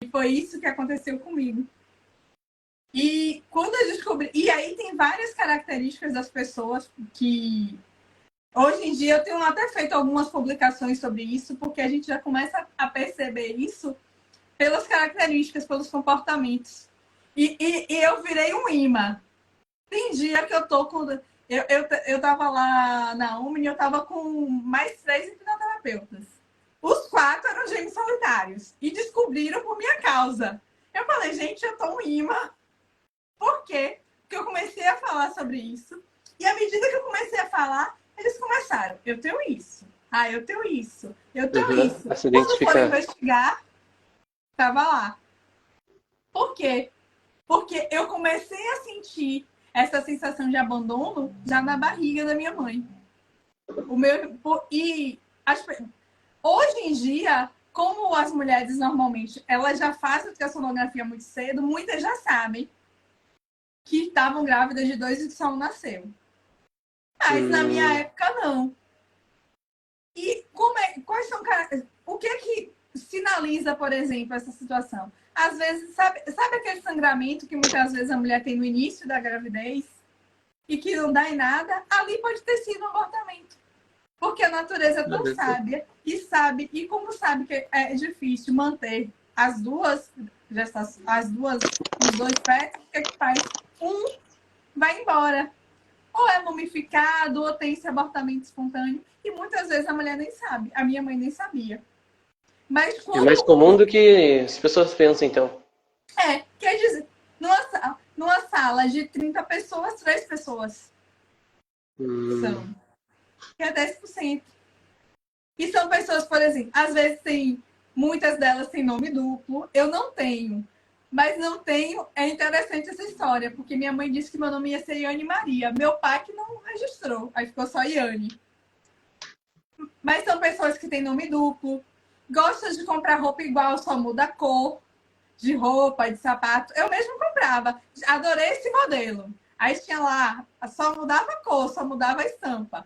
E foi isso que aconteceu comigo. E quando eu descobri. E aí tem várias características das pessoas que. Hoje em dia eu tenho até feito algumas publicações sobre isso, porque a gente já começa a perceber isso pelas características, pelos comportamentos. E eu virei um imã. Tem dia que eu tô com. Eu tava lá na Omni, eu tava com mais 3 hipnoterapeutas. Os 4 eram gêmeos solitários. E descobriram por minha causa. Eu falei, gente, eu tô um imã. Por quê? Porque eu comecei a falar sobre isso. E à medida que eu comecei a falar, eles começaram. Eu tenho isso. Ah, eu tenho isso. Eu tenho uhum, isso. a se Quando foram identificar. investigar, tava lá. Por quê? Porque eu comecei a sentir essa sensação de abandono já na barriga da minha mãe. O meu, e as, hoje em dia, como as mulheres normalmente elas já fazem a sonografia muito cedo, muitas já sabem que estavam grávidas de 2 e que só um nasceu. Mas na minha Hum, época, não. E quais são o que é que sinaliza, por exemplo, essa situação? Às vezes, sabe aquele sangramento que muitas vezes a mulher tem no início da gravidez e que não dá em nada? Ali pode ter sido um abortamento. Porque a natureza é tão sábia e como sabe que é difícil manter os dois fetos, o que é que faz? Um vai embora. Ou é mumificado, ou tem esse abortamento espontâneo. E muitas vezes a mulher nem sabe. A minha mãe nem sabia. Mas é mais quando. comum do que as pessoas pensam, então. Quer dizer, numa sala de 30 pessoas, 3 pessoas Hum, são. Que é 10%. E são pessoas, por exemplo, às vezes tem. Muitas delas têm nome duplo. Eu não tenho. Mas não tenho. É interessante essa história, porque minha mãe disse que meu nome ia ser Iane Maria. Meu pai que não registrou. Aí ficou só Iane. Mas são pessoas que têm nome duplo, gostam de comprar roupa igual, só muda a cor de roupa, de sapato. Eu mesmo comprava. Adorei esse modelo. Aí tinha lá, só mudava a cor, só mudava a estampa.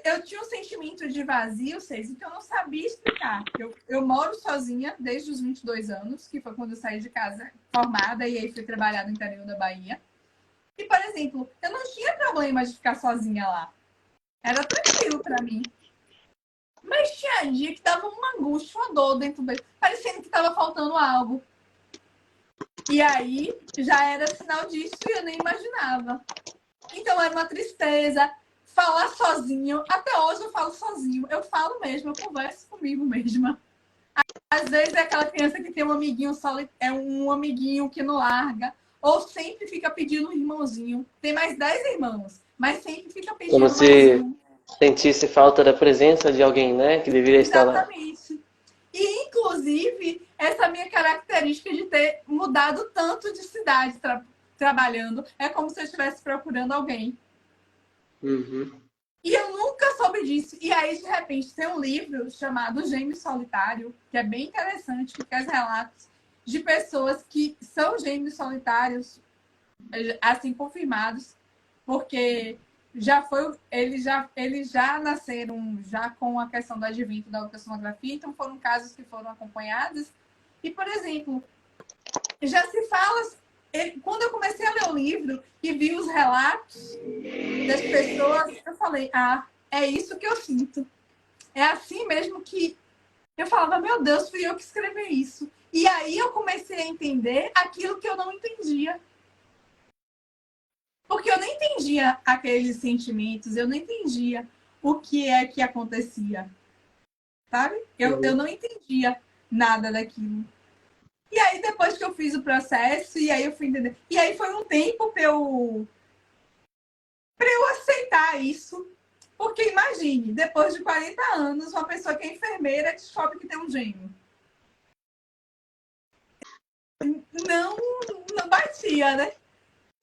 Eu tinha um sentimento de vazio, Cês, que eu não sabia explicar. Eu moro sozinha desde os 22 anos, que foi quando eu saí de casa formada e aí fui trabalhar no interior da Bahia. E, por exemplo, eu não tinha problema de ficar sozinha lá. Era tranquilo para mim. Mas tinha dia que dava uma angústia, uma dor dentro dele, parecendo que estava faltando algo. E aí já era sinal disso e eu nem imaginava. Então era uma tristeza. falar sozinho. Até hoje eu falo sozinho. Eu falo mesmo, eu converso comigo mesma. Às vezes é aquela criança que tem um amiguinho é um amiguinho que não larga, ou sempre fica pedindo um irmãozinho. Tem mais 10 irmãos, mas sempre fica Como pedindo mais se um. sentisse falta da presença de alguém, né? Que deveria estar lá. Exatamente. E, inclusive, essa minha característica de ter mudado tanto de cidade trabalhando, é como se eu estivesse procurando alguém. Uhum. E eu nunca soube disso. E aí, de repente, tem um livro chamado Gêmeo Solitário, que é bem interessante, que faz relatos de pessoas que são gêmeos solitários, assim, confirmados, porque eles já nasceram já com a questão do advento da ultrassonografia, então foram casos que foram acompanhados. E, por exemplo, já se fala, quando eu comecei a ler o livro e vi os relatos das pessoas, eu falei, é isso que eu sinto. É assim mesmo que eu falava, meu Deus, fui eu que escrevi isso. E aí eu comecei a entender aquilo que eu não entendia. Porque eu não entendia aqueles sentimentos, eu não entendia o que é que acontecia, sabe? Eu não entendia nada daquilo. E aí, depois que eu fiz o processo, e aí eu fui entender. E aí foi um tempo para eu aceitar isso. Porque imagine, depois de 40 anos, uma pessoa que é enfermeira descobre que tem um gêmeo. Não, não batia, né?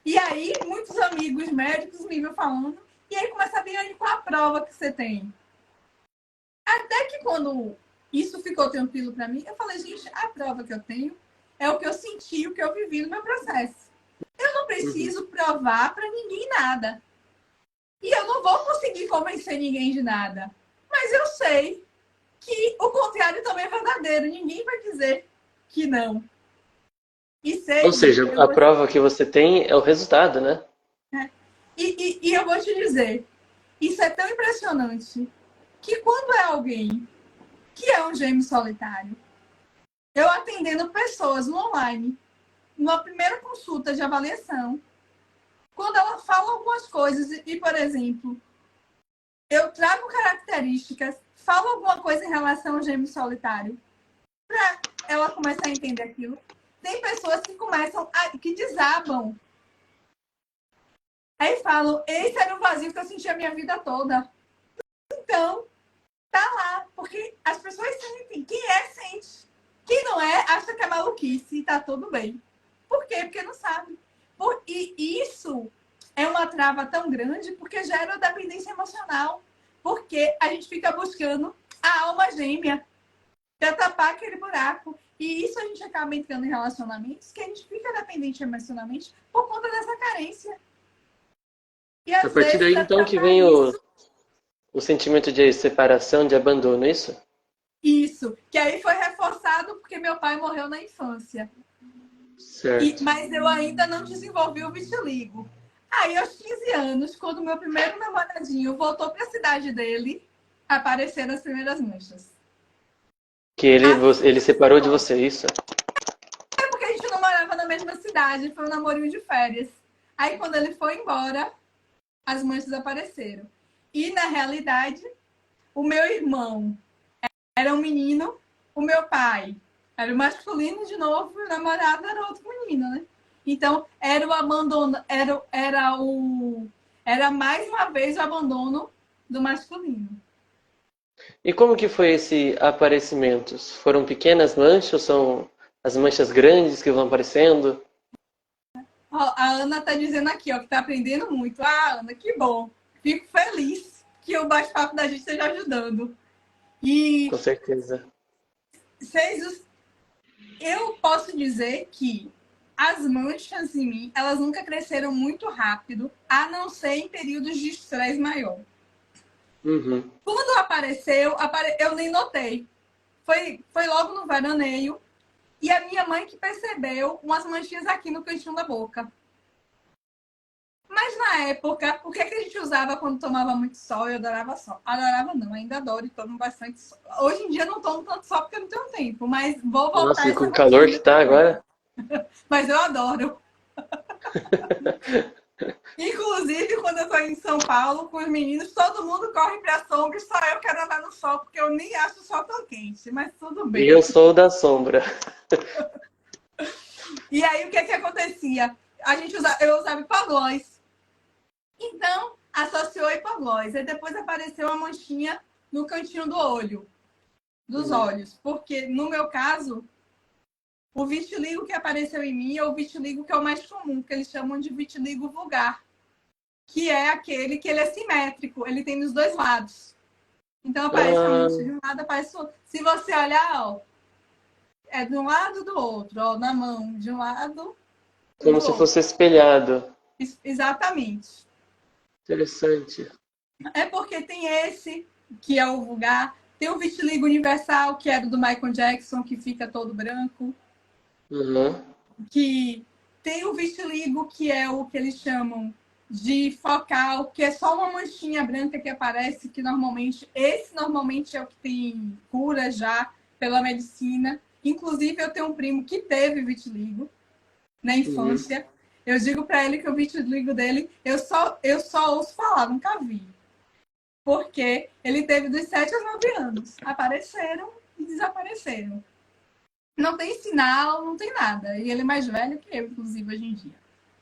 E aí, muitos amigos médicos me iam falando, e aí começa a vir aí qual a prova que você tem. Até que quando isso ficou tranquilo para mim, eu falei, gente, a prova que eu tenho é o que eu senti, o que eu vivi no meu processo. Eu não preciso provar para ninguém nada. E eu não vou conseguir convencer ninguém de nada. Mas eu sei que o contrário também é verdadeiro. Ninguém vai dizer que não. E Ou sei, seja, a prova que você tem é o resultado, né? e eu vou te dizer, isso é tão impressionante que quando é alguém que é um gêmeo solitário, eu atendendo pessoas no online, numa primeira consulta de avaliação, quando ela fala algumas coisas e, por exemplo, eu trago características, falo alguma coisa em relação ao gêmeo solitário, para ela começar a entender aquilo. Tem pessoas que que desabam. Aí falam, esse era o vazio que eu senti a minha vida toda. Então, tá lá, porque as pessoas sentem. Quem é, sente. Quem não é, acha que é maluquice e tá tudo bem. Por quê? Porque não sabe. E isso é uma trava tão grande porque gera dependência emocional. Porque a gente fica buscando a alma gêmea para tapar aquele buraco. E isso a gente acaba entrando em relacionamentos que a gente fica dependente emocionalmente por conta dessa carência. E A às partir vezes, daí, para então, que tratar vem isso, o sentimento de separação, de abandono, é isso? isso, que aí foi reforçado porque meu pai morreu na infância. Certo. Mas eu ainda não desenvolvi o vitiligo. Aí, aos 15 anos, quando meu primeiro namoradinho voltou para a cidade dele, apareceram as primeiras manchas. Que Assim ele que separou de ficou. você, é isso? É porque a gente não morava na mesma cidade, foi um namorinho de férias. Aí, quando ele foi embora, as manchas apareceram. E, na realidade, o meu irmão era um menino, o meu pai era o masculino de novo, e o namorado era outro menino, né? Então, era o abandono, era mais uma vez o abandono do masculino. E como que foi esse aparecimento? Foram pequenas manchas ou são as manchas grandes que vão aparecendo? A Ana tá dizendo aqui, ó, que tá aprendendo muito. Ah, Ana, que bom. Fico feliz que o bate-papo da gente esteja ajudando. Com E certeza. eu posso dizer que as manchas em mim, elas nunca cresceram muito rápido, a não ser em períodos de estresse maior. Uhum. Quando apareceu, eu nem notei. Foi logo no veraneio. E a minha mãe que percebeu umas manchinhas aqui no cantinho da boca. Mas na época, o que, é que a gente usava quando tomava muito sol? Eu adorava sol. Adorava não, ainda adoro e tomo bastante sol. Hoje em dia não tomo tanto sol porque eu não tenho tempo, mas vou voltar Nossa, a e com essa o calor rotina que tá também. agora? Mas eu adoro. Inclusive, quando eu tô em São Paulo com os meninos, todo mundo corre pra sombra e só eu quero andar no sol, porque eu nem acho o sol tão quente, mas tudo E bem. eu sou da sombra. E aí, o que que acontecia? Eu usava hipoglós. Então, associou hipoglós. Aí depois apareceu uma manchinha no cantinho do olho, dos Uhum. olhos. Porque, no meu caso, o vitiligo que apareceu em mim é o vitiligo que é o mais comum, que eles chamam de vitiligo vulgar, que é aquele que ele é simétrico, ele tem nos dois lados. Então aparece a mancha Ah, de um lado, aparece o outro. Se você olhar, ó, é de um lado do outro, ó, na mão, de um lado e como do se outro. fosse espelhado. Exatamente. Interessante. É porque tem esse, que é o vulgar, tem o vitiligo universal, que era do Michael Jackson, que fica todo branco, Uhum. que tem o vitiligo, que é o que eles chamam de focal, que é só uma manchinha branca que aparece, que normalmente é o que tem cura já pela medicina. Inclusive, eu tenho um primo que teve vitiligo na Uhum. infância. Eu digo para ele que o vitiligo dele, eu só ouço falar, nunca vi. Porque ele teve dos 7 aos 9 anos. Apareceram e desapareceram. Não tem sinal, não tem nada. E ele é mais velho que eu, inclusive, hoje em dia.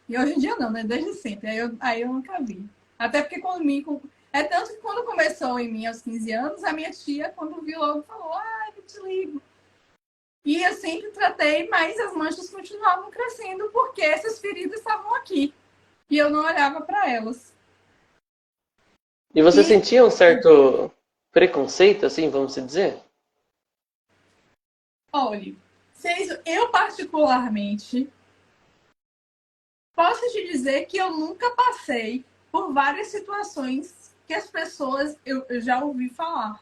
E hoje em dia não, né? Desde sempre. Aí eu nunca vi. Até porque comigo. É tanto que quando começou em mim aos 15 anos, a minha tia, quando viu logo, falou: Ah, eu te ligo. E eu sempre tratei, mas as manchas continuavam crescendo porque essas feridas estavam aqui. E eu não olhava para elas. E você E, sentia um certo preconceito, assim, vamos dizer? olha, eu particularmente posso te dizer que eu nunca passei por várias situações que as pessoas eu já ouvi falar.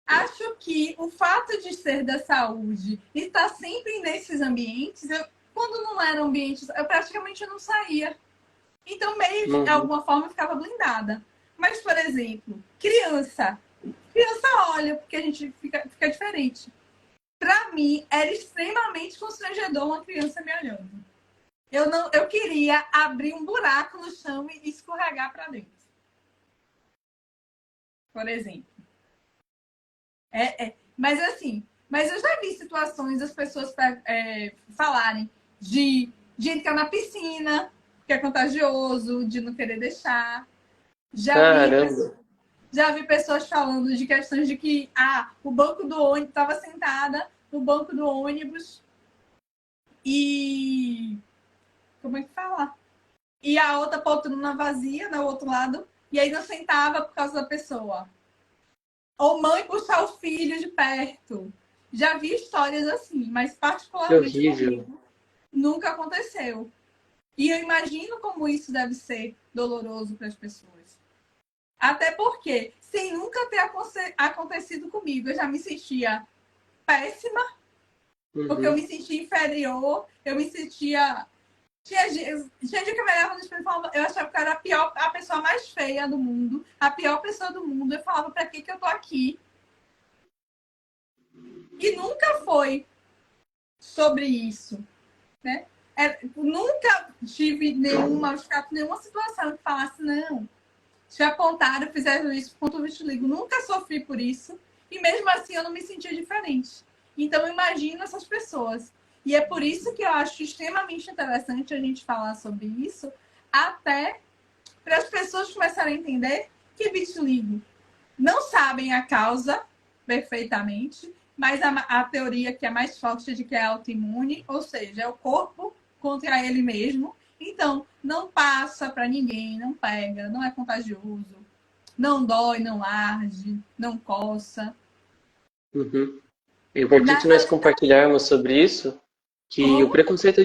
Acho que o fato de ser da saúde e estar sempre nesses ambientes, quando não eram ambientes, eu praticamente não saía. Então, meio de Uhum. alguma forma, eu ficava blindada. Mas, por exemplo, criança olha, porque a gente fica diferente. Para mim, era extremamente constrangedor uma criança me olhando. Eu queria abrir um buraco no chão e escorregar para dentro, por exemplo. Mas eu já vi situações das pessoas falarem de entrar na piscina, que é contagioso, de não querer deixar. Já vi, Caramba. já vi pessoas falando de questões de que o banco do ônibus estava sentada no banco do ônibus e. Como é que fala? E a outra poltrona vazia no outro lado, e aí não sentava por causa da pessoa. Ou mãe puxar o filho de perto. Já vi histórias assim, mas Que particularmente horrível. comigo nunca aconteceu. E eu imagino como isso deve ser doloroso para as pessoas. Até porque, sem nunca ter acontecido comigo, eu já me sentia péssima, porque eu Uhum. me sentia inferior, eu me sentia. Tinha dia que eu me olhava no espelho e falava, eu achava que eu era a pessoa mais feia do mundo, a pior pessoa do mundo. Eu falava, pra que eu tô aqui? E nunca foi sobre isso, né? Nunca tive nenhum machucado, nenhuma situação que falasse, não, te apontaram, fizeram isso contra o vitiligo. Nunca sofri por isso. E mesmo assim eu não me sentia diferente. Então eu imagino essas pessoas. E é por isso que eu acho extremamente interessante a gente falar sobre isso, até para as pessoas começarem a entender que vitiligo não sabem a causa perfeitamente, mas a teoria que é mais forte é de que é autoimune, ou seja, é o corpo contra ele mesmo. Então, não passa para ninguém, não pega, não é contagioso, não dói, não arde, não coça. Uhum. É importante nós Nada. compartilharmos sobre isso, que o Como? preconceito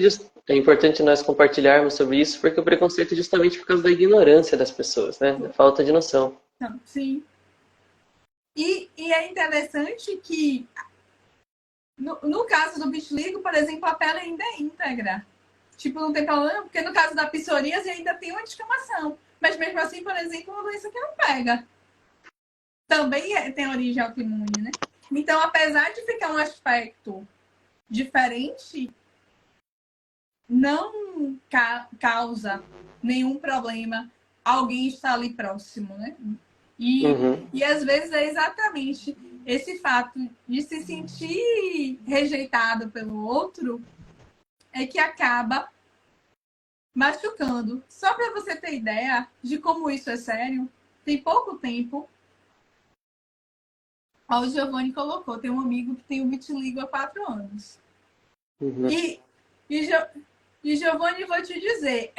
é importante nós compartilharmos sobre isso, porque o preconceito é justamente por causa da ignorância das pessoas, né? Da falta de noção. Não, sim. E é interessante que, no caso do vitiligo, por exemplo, a pele ainda é íntegra. Tipo, não tem problema, porque no caso da psoríase ainda tem uma descamação. Mas mesmo assim, por exemplo, é uma doença que não pega. Também tem origem autoimune, né? Então, apesar de ficar um aspecto diferente, não causa nenhum problema, alguém está ali próximo, né? Uhum. E às vezes é exatamente esse fato de se sentir rejeitado pelo outro é que acaba machucando. Só para você ter ideia de como isso é sério, tem pouco tempo, o Giovanni colocou, tem um amigo que tem o vitiligo há 4 anos. Uhum. E Giovanni, vou te dizer,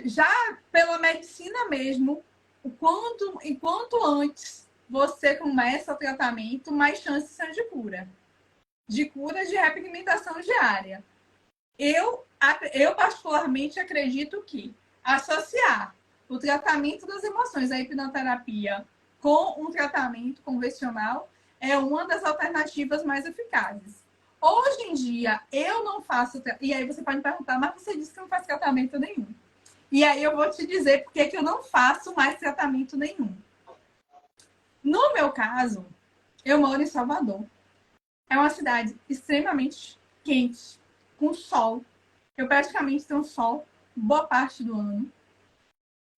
já pela medicina mesmo, enquanto antes você começa o tratamento, mais chances são de cura. De cura de repigmentação diária. Eu particularmente acredito que associar o tratamento das emoções, a hipnoterapia, com um tratamento convencional é uma das alternativas mais eficazes. Hoje em dia, eu não faço... E aí você pode me perguntar, mas você disse que não faz tratamento nenhum. E aí eu vou te dizer por que eu não faço mais tratamento nenhum. No meu caso, eu moro em Salvador. É uma cidade extremamente quente, com sol. Eu praticamente tenho sol boa parte do ano.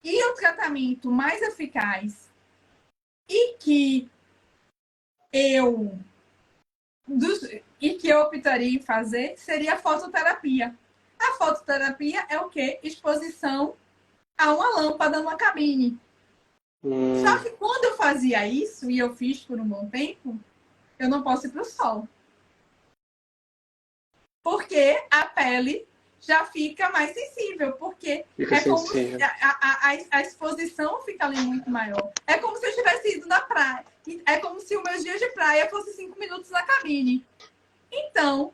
E o tratamento mais eficaz e que eu optaria em fazer seria a fototerapia. A fototerapia é o quê? Exposição a uma lâmpada numa cabine. Só que quando eu fazia isso, e eu fiz por um bom tempo, eu não posso ir para o sol. Porque a pele já fica mais sensível, porque Fica como sensível. a exposição fica ali muito maior. É como se eu tivesse ido na praia. É como se o meu dia de praia fosse 5 minutos na cabine. Então,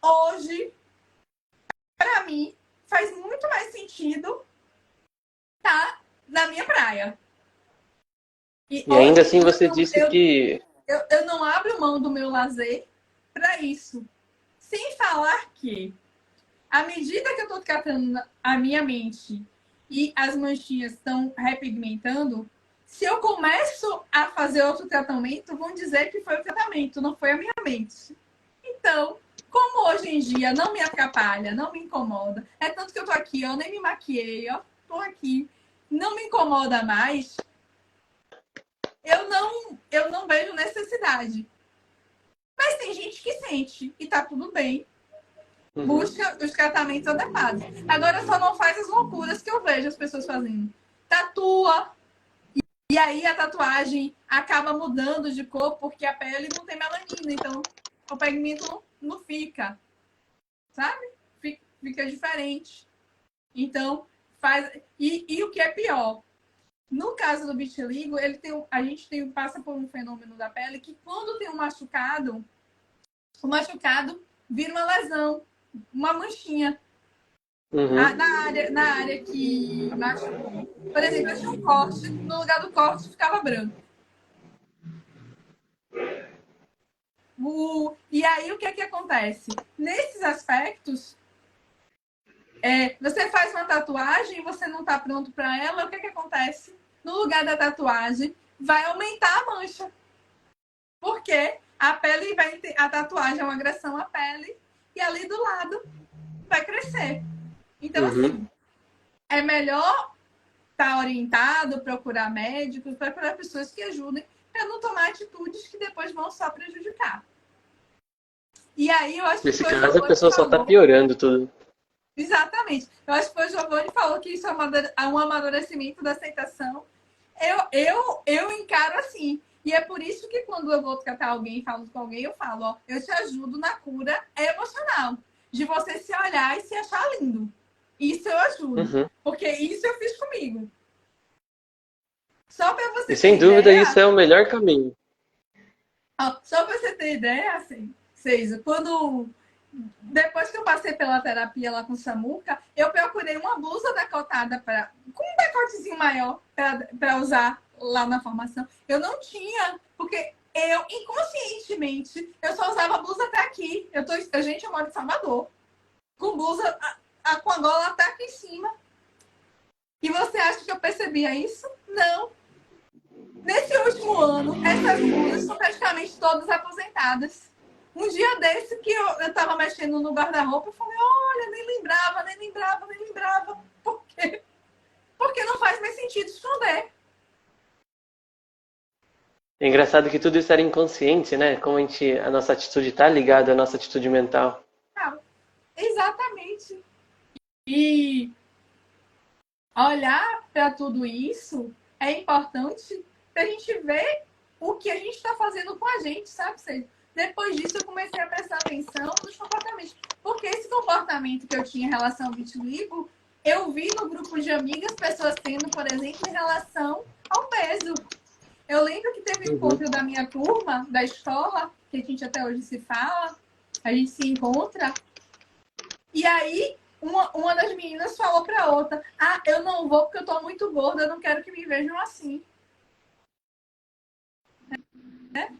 hoje, para mim, faz muito mais sentido estar na minha praia. E ainda assim Hoje você disse que... eu não abro mão do meu lazer para isso. Sem falar que, à medida que eu estou tratando a minha mente e as manchinhas estão repigmentando, se eu começo a fazer outro tratamento, vão dizer que foi o tratamento, não foi a minha mente. Então, como hoje em dia não me atrapalha, não me incomoda, é tanto que eu tô aqui, ó, nem me maquiei, ó, tô aqui, não me incomoda mais, eu não vejo necessidade. Mas tem gente que sente e tá tudo bem. Busca os tratamentos adequados. Agora só não faz as loucuras que eu vejo as pessoas fazendo. Tatua, e aí a tatuagem acaba mudando de cor porque a pele não tem melanina, então o pigmento não fica, sabe? Fica diferente. Então, faz. E o que é pior? No caso do vitiligo, a gente passa por um fenômeno da pele que quando tem um machucado, o machucado vira uma lesão, uma manchinha. Na área que machucou. Por exemplo, eu tinha um corte, no lugar do corte ficava branco. E aí, o que é que acontece? Nesses aspectos, você faz uma tatuagem e você não está pronto para ela, o que é que acontece? No lugar da tatuagem, vai aumentar a mancha. Porque a tatuagem é uma agressão à pele e ali do lado vai crescer. Então, assim, é melhor estar orientado, procurar médicos, procurar pessoas que ajudem para não tomar atitudes que depois vão só prejudicar. E aí eu acho que Nesse foi o caso, a Giovanni pessoa só tá falou. piorando tudo. Exatamente. Eu acho que foi o Giovanni falou que isso é um amadurecimento da aceitação. Eu encaro assim. E é por isso que quando eu vou tratar alguém, falo com alguém, eu falo, ó, eu te ajudo na cura emocional. De você se olhar e se achar lindo. Isso eu ajudo. Porque isso eu fiz comigo. Só para você E sem ter dúvida ideia. isso é o melhor caminho. Só para você ter ideia, assim, César, depois que eu passei pela terapia lá com o Samuca, eu procurei uma blusa decotada com um decotezinho maior para usar lá na formação. Eu não tinha, porque eu, inconscientemente, eu só usava blusa até aqui. Gente, eu moro em Salvador. Com blusa com a gola até aqui em cima. E você acha que eu percebia isso? Não. Nesse último ano, essas blusas são praticamente todas aposentadas. Um dia desse que eu tava mexendo no guarda-roupa, eu falei, olha, nem lembrava. Por quê? Porque não faz mais sentido esconder. É engraçado que tudo isso era inconsciente, né? Como a nossa atitude está ligada à nossa atitude mental. Não, exatamente. E olhar para tudo isso é importante para a gente ver o que a gente está fazendo com a gente, sabe? Depois disso, eu comecei a prestar atenção nos comportamentos. Porque esse comportamento que eu tinha em relação ao vitiligo, eu vi no grupo de amigas pessoas tendo, por exemplo, em relação ao peso. Eu lembro que teve um encontro da minha turma, da escola, que a gente até hoje se fala, a gente se encontra, e aí uma das meninas falou para outra, eu não vou porque eu tô muito gorda, eu não quero que me vejam assim. Né?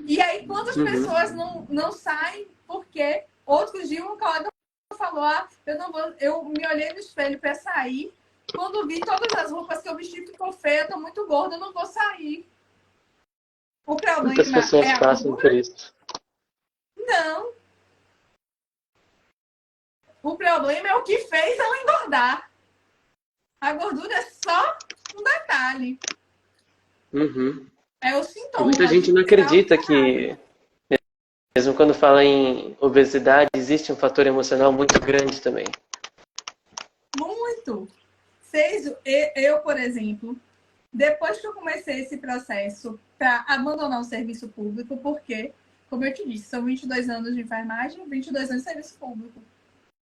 E aí, quantas pessoas não saem porque outros dias um colega falou, eu não vou, eu me olhei no espelho para sair, quando vi todas as roupas que eu vesti ficou feia, eu tô muito gorda, eu não vou sair. O Muitas problema pessoas é a passam por gordura? isso. Não. O problema é o que fez ela engordar. A gordura é só um detalhe. Uhum. É o E muita sintoma. gente não Tem algo acredita errado. que, mesmo quando fala em obesidade, existe um fator emocional muito grande também. Muito. Eu, por exemplo, depois que eu comecei esse processo para abandonar o serviço público, porque, como eu te disse, são 22 anos de enfermagem, 22 anos de serviço público.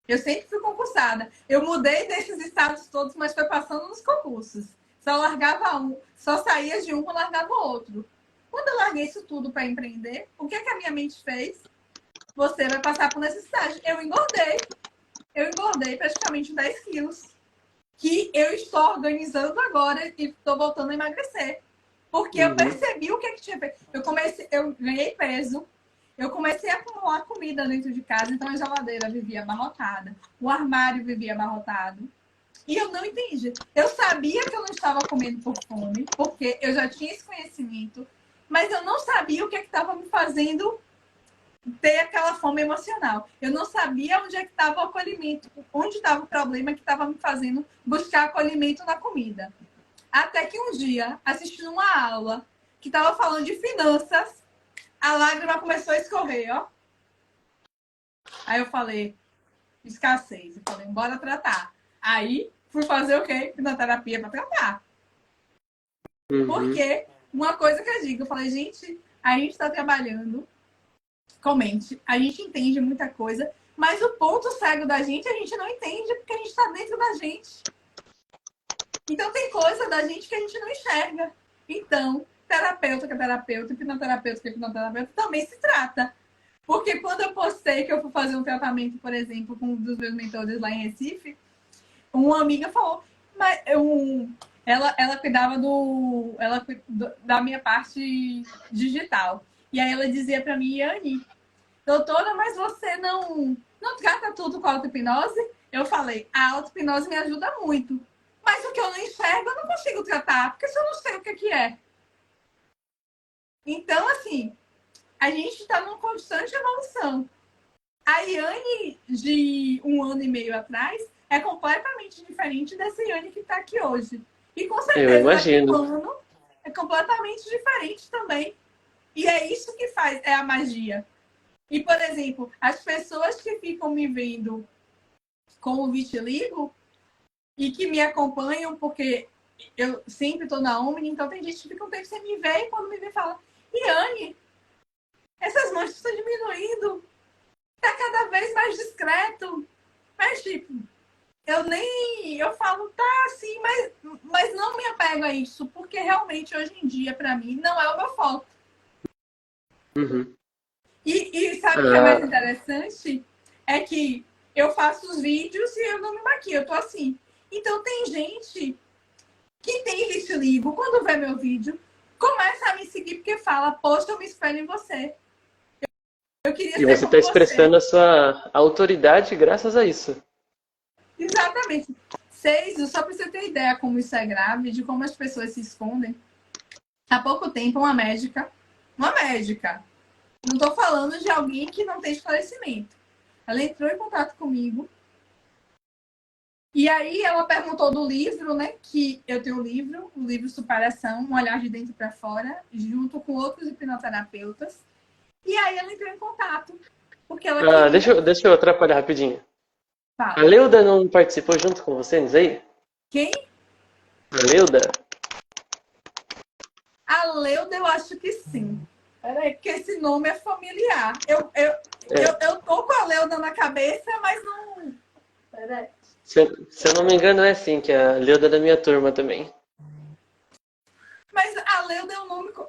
Eu sempre fui concursada. Eu mudei desses estados todos, mas foi passando nos concursos. Só largava um, só saía de um e largava o outro. Quando eu larguei isso tudo para empreender, o que a minha mente fez? Você vai passar por necessidade. Eu engordei. Eu engordei praticamente 10 quilos. Que eu estou organizando agora e estou voltando a emagrecer. Porque eu percebi o que tinha feito. Eu ganhei peso, eu comecei a acumular comida dentro de casa, então a geladeira vivia abarrotada, o armário vivia abarrotado. E eu não entendi. Eu sabia que eu não estava comendo por fome, porque eu já tinha esse conhecimento, mas eu não sabia o que estava me fazendo ter aquela fome emocional. Eu não sabia onde é que estava o acolhimento, onde estava o problema que estava me fazendo buscar acolhimento na comida. Até que um dia, assistindo uma aula que estava falando de finanças, a lágrima começou a escorrer, ó. Aí eu falei, escassez. Eu falei, bora tratar. Aí fui fazer o quê? Fitoterapia para tratar. Porque uma coisa que eu digo, eu falei, gente, a gente está trabalhando com mente, a gente entende muita coisa, mas o ponto cego da gente a gente não entende porque a gente está dentro da gente. Então tem coisa da gente que a gente não enxerga. Então, terapeuta que é terapeuta, hipnoterapeuta que é hipnoterapeuta, também se trata. Porque quando eu postei que eu fui fazer um tratamento, por exemplo, com um dos meus mentores lá em Recife, uma amiga falou, mas ela cuidava da minha parte digital. E aí ela dizia para mim, Yane, doutora, mas você não trata tudo com auto-hipnose? Eu falei, a auto-hipnose me ajuda muito. Mas o que eu não enxergo, eu não consigo tratar, porque se eu não sei o que é. Então, assim, a gente está numa constante evolução. A Yane de um ano e meio atrás é completamente diferente dessa Yane que está aqui hoje. E com Eu certeza daqui a um imagino. ano é completamente diferente também. E é isso que faz, é a magia. E, por exemplo, as pessoas que ficam me vendo com o vitiligo e que me acompanham, porque eu sempre estou na Omni, então tem gente que fica um tempo sem me ver e quando me vê fala, Yane, essas manchas estão diminuindo, tá cada vez mais discreto. Mas, tipo, eu falo, tá assim, mas não me apego a isso, porque realmente hoje em dia, para mim, não é o meu foco. Uhum. E sabe o que é mais interessante? É que eu faço os vídeos e eu não me maquio, eu tô assim. Então tem gente que tem vitiligo, quando vê meu vídeo, começa a me seguir porque fala, poxa, eu me espelho em você. Eu queria E ser você está como você. expressando a sua autoridade graças a isso. Exatamente. Só para você ter ideia como isso é grave, de como as pessoas se escondem. Há pouco tempo, uma médica Não estou falando de alguém que não tem esclarecimento. Ela entrou em contato comigo. E aí ela perguntou do livro, né? Que eu tenho o livro Superação, Um Olhar de Dentro para Fora, junto com outros hipnoterapeutas. E aí ela entrou em contato, porque ela Ah, queria. deixa eu atrapalhar rapidinho. A Fala. Leuda não participou junto com vocês aí? Quem? A Leuda? A Leuda, eu acho que sim. Peraí, porque esse nome é familiar. É. Eu tô com a Leuda na cabeça, mas não. Peraí. Se eu não me engano, é sim, que é a Leuda é da minha turma também. Mas a Leuda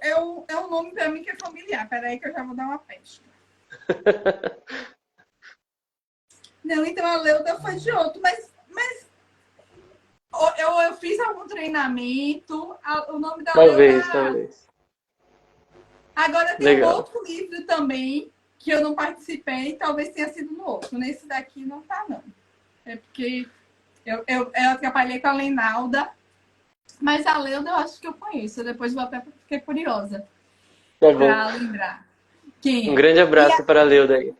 é um nome pra mim que é familiar. Peraí que eu já vou dar uma pesca. Não, então a Leuda foi de outro, mas eu fiz algum treinamento, o nome da Talvez, Leuda. talvez. Agora tem um Legal. outro livro também que eu não participei, talvez tenha sido no outro. Nesse daqui não tá, não. É porque eu atrapalhei com a Leinalda, mas a Leuda eu acho que eu conheço. Depois vou até fiquei curiosa Tá bom. para lembrar quem Um é. grande abraço para a Leuda aí.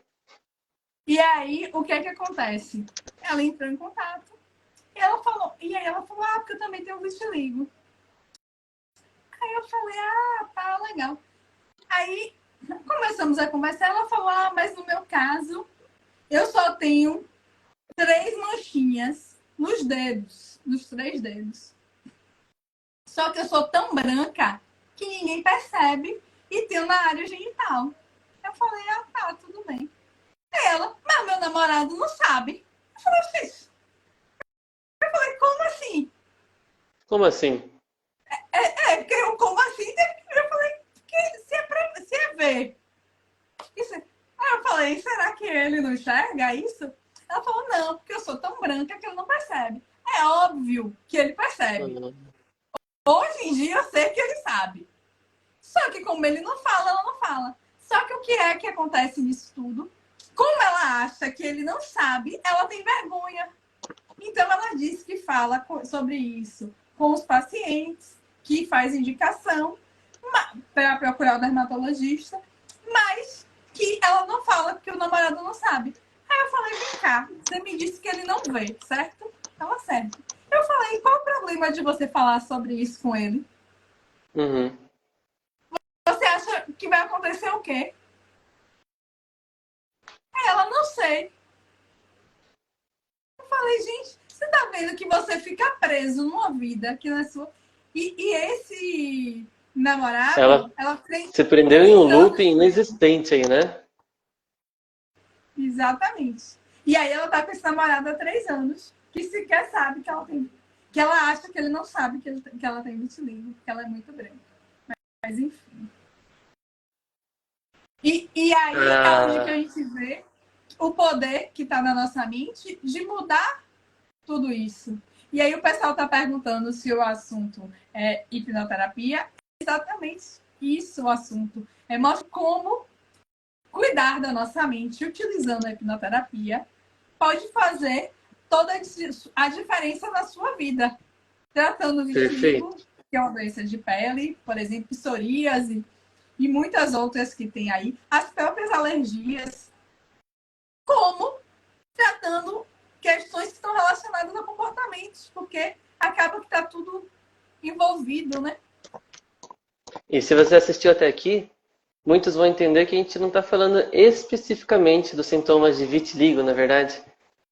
E aí, o que é que acontece? Ela entrou em contato e aí ela falou, porque eu também tenho vitiligo. Aí eu falei, tá legal. Aí começamos a conversar, ela falou, mas no meu caso, eu só tenho 3 manchinhas nos dedos, nos 3 dedos. Só que eu sou tão branca que ninguém percebe e tenho na área genital. Eu falei, tá, tudo bem. Ela, mas meu namorado não sabe. Eu falei, como assim? Como assim? Porque eu, como assim? Eu falei, se é ver. Isso. Aí eu falei, será que ele não enxerga isso? Ela falou, não, porque eu sou tão branca que ele não percebe. É óbvio que ele percebe. Hoje em dia eu sei que ele sabe. Só que como ele não fala, ela não fala. Só que o que é que acontece nisso tudo? Como ela acha que ele não sabe, ela tem vergonha. Então ela disse que fala sobre isso com os pacientes, que faz indicação para procurar o dermatologista, mas que ela não fala porque o namorado não sabe. Aí eu falei, vem cá, você me disse que ele não vê, certo? Tava certo. Eu falei, qual o problema de você falar sobre isso com ele? Uhum. Você acha que vai acontecer o quê? Aí ela, não sei. Eu falei, gente, você tá vendo que você fica preso numa vida que não é sua. E esse Ela namorado, ela tem se prendeu em um 3 loop anos com ele. inexistente aí, né? Exatamente. E aí ela tá com esse namorado há 3 anos, que sequer sabe que ela tem. Que ela acha que ele não sabe que ela tem vitiligo, que ela é muito branca. Mas enfim. E aí é onde que a Ah, gente vê o poder que está na nossa mente de mudar tudo isso. E aí o pessoal está perguntando se o assunto é hipnoterapia. É exatamente isso o assunto. É mostrar como cuidar da nossa mente utilizando a hipnoterapia pode fazer toda a diferença na sua vida. Tratando o vitiligo, perfeito. que é uma doença de pele, por exemplo, psoríase e muitas outras que tem aí, as próprias alergias, como tratando questões que estão relacionadas a comportamentos, porque acaba que está tudo envolvido, né? E se você assistiu até aqui, muitos vão entender que a gente não está falando especificamente dos sintomas de vitiligo, na verdade.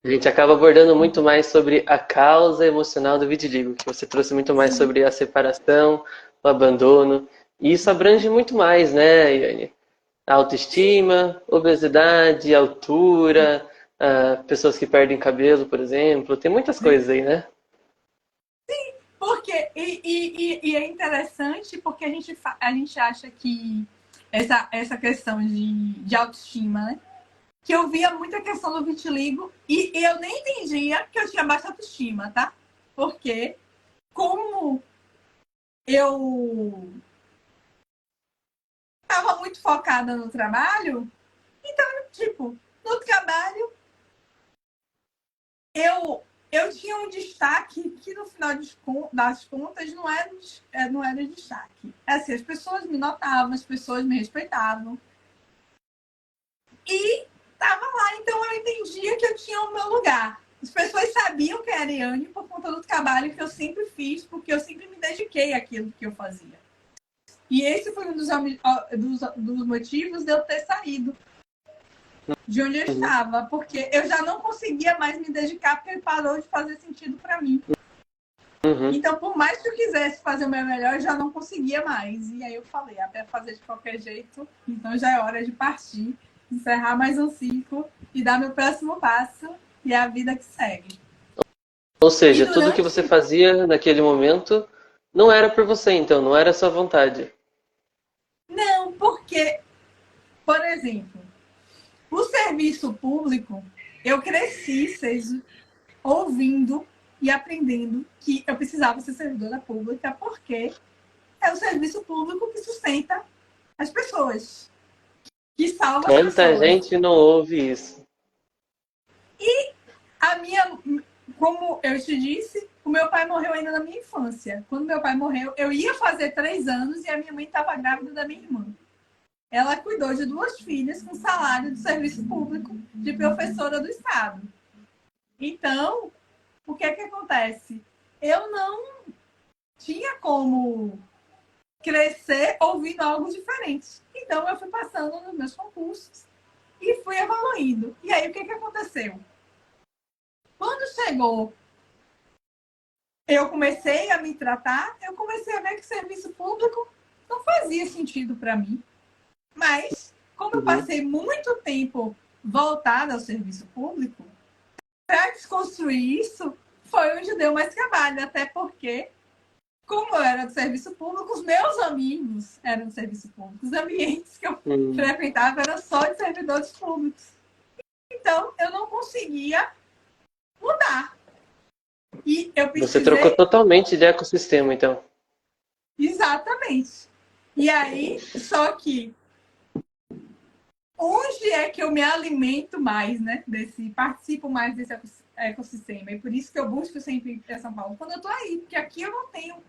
A gente acaba abordando muito mais sobre a causa emocional do vitiligo, que você trouxe muito mais Sim. sobre a separação, o abandono. E isso abrange muito mais, né, Iane? A autoestima, obesidade, altura, pessoas que perdem cabelo, por exemplo. Tem muitas coisas aí, né? Porque, e é interessante porque a gente acha que essa questão de autoestima, né? Que eu via muita questão do vitiligo e eu nem entendia que eu tinha baixa autoestima, tá? Porque como eu estava muito focada no trabalho, então, tipo, no trabalho eu tinha um destaque que no final das contas não era destaque. Assim, as pessoas me notavam, as pessoas me respeitavam. E estava lá, então eu entendia que eu tinha o meu lugar. As pessoas sabiam que era Ariane por conta do trabalho que eu sempre fiz, porque eu sempre me dediquei àquilo que eu fazia. E esse foi um dos motivos de eu ter saído de onde eu estava, porque eu já não conseguia mais me dedicar, porque parou de fazer sentido para mim. Então, por mais que eu quisesse fazer o meu melhor, eu já não conseguia mais. E aí eu falei, até fazer de qualquer jeito, então já é hora de partir, encerrar mais um ciclo e dar meu próximo passo, e é a vida que segue. Ou seja, tudo que você fazia naquele momento não era por você, então, não era sua vontade. Não, porque, por exemplo, o serviço público, eu cresci ouvindo e aprendendo que eu precisava ser servidora pública, porque é o serviço público que sustenta as pessoas, que salva as Quanta pessoas. gente não ouve isso? E a minha, como eu te disse, o meu pai morreu ainda na minha infância. Quando meu pai morreu, eu ia fazer 3 anos e a minha mãe estava grávida da minha irmã. Ela cuidou de 2 filhas com salário do serviço público de professora do estado. Então, o que é que acontece? Eu não tinha como crescer ouvindo algo diferente. Então, eu fui passando nos meus concursos e fui evoluindo. E aí, o que é que aconteceu? Quando chegou, eu comecei a me tratar, eu comecei a ver que o serviço público não fazia sentido para mim. Mas, como eu passei muito tempo voltada ao serviço público, para desconstruir isso, foi onde deu mais trabalho. Até porque, como eu era do serviço público, os meus amigos eram do serviço público. Os ambientes que eu frequentava eram só de servidores públicos. Então, eu não conseguia mudar. E eu precisei... Você trocou totalmente de ecossistema, então. Exatamente. E aí, só que onde é que eu me alimento mais, né? Participo mais desse ecossistema. E por isso que eu busco sempre ir para São Paulo. Quando eu tô aí, porque aqui eu não tenho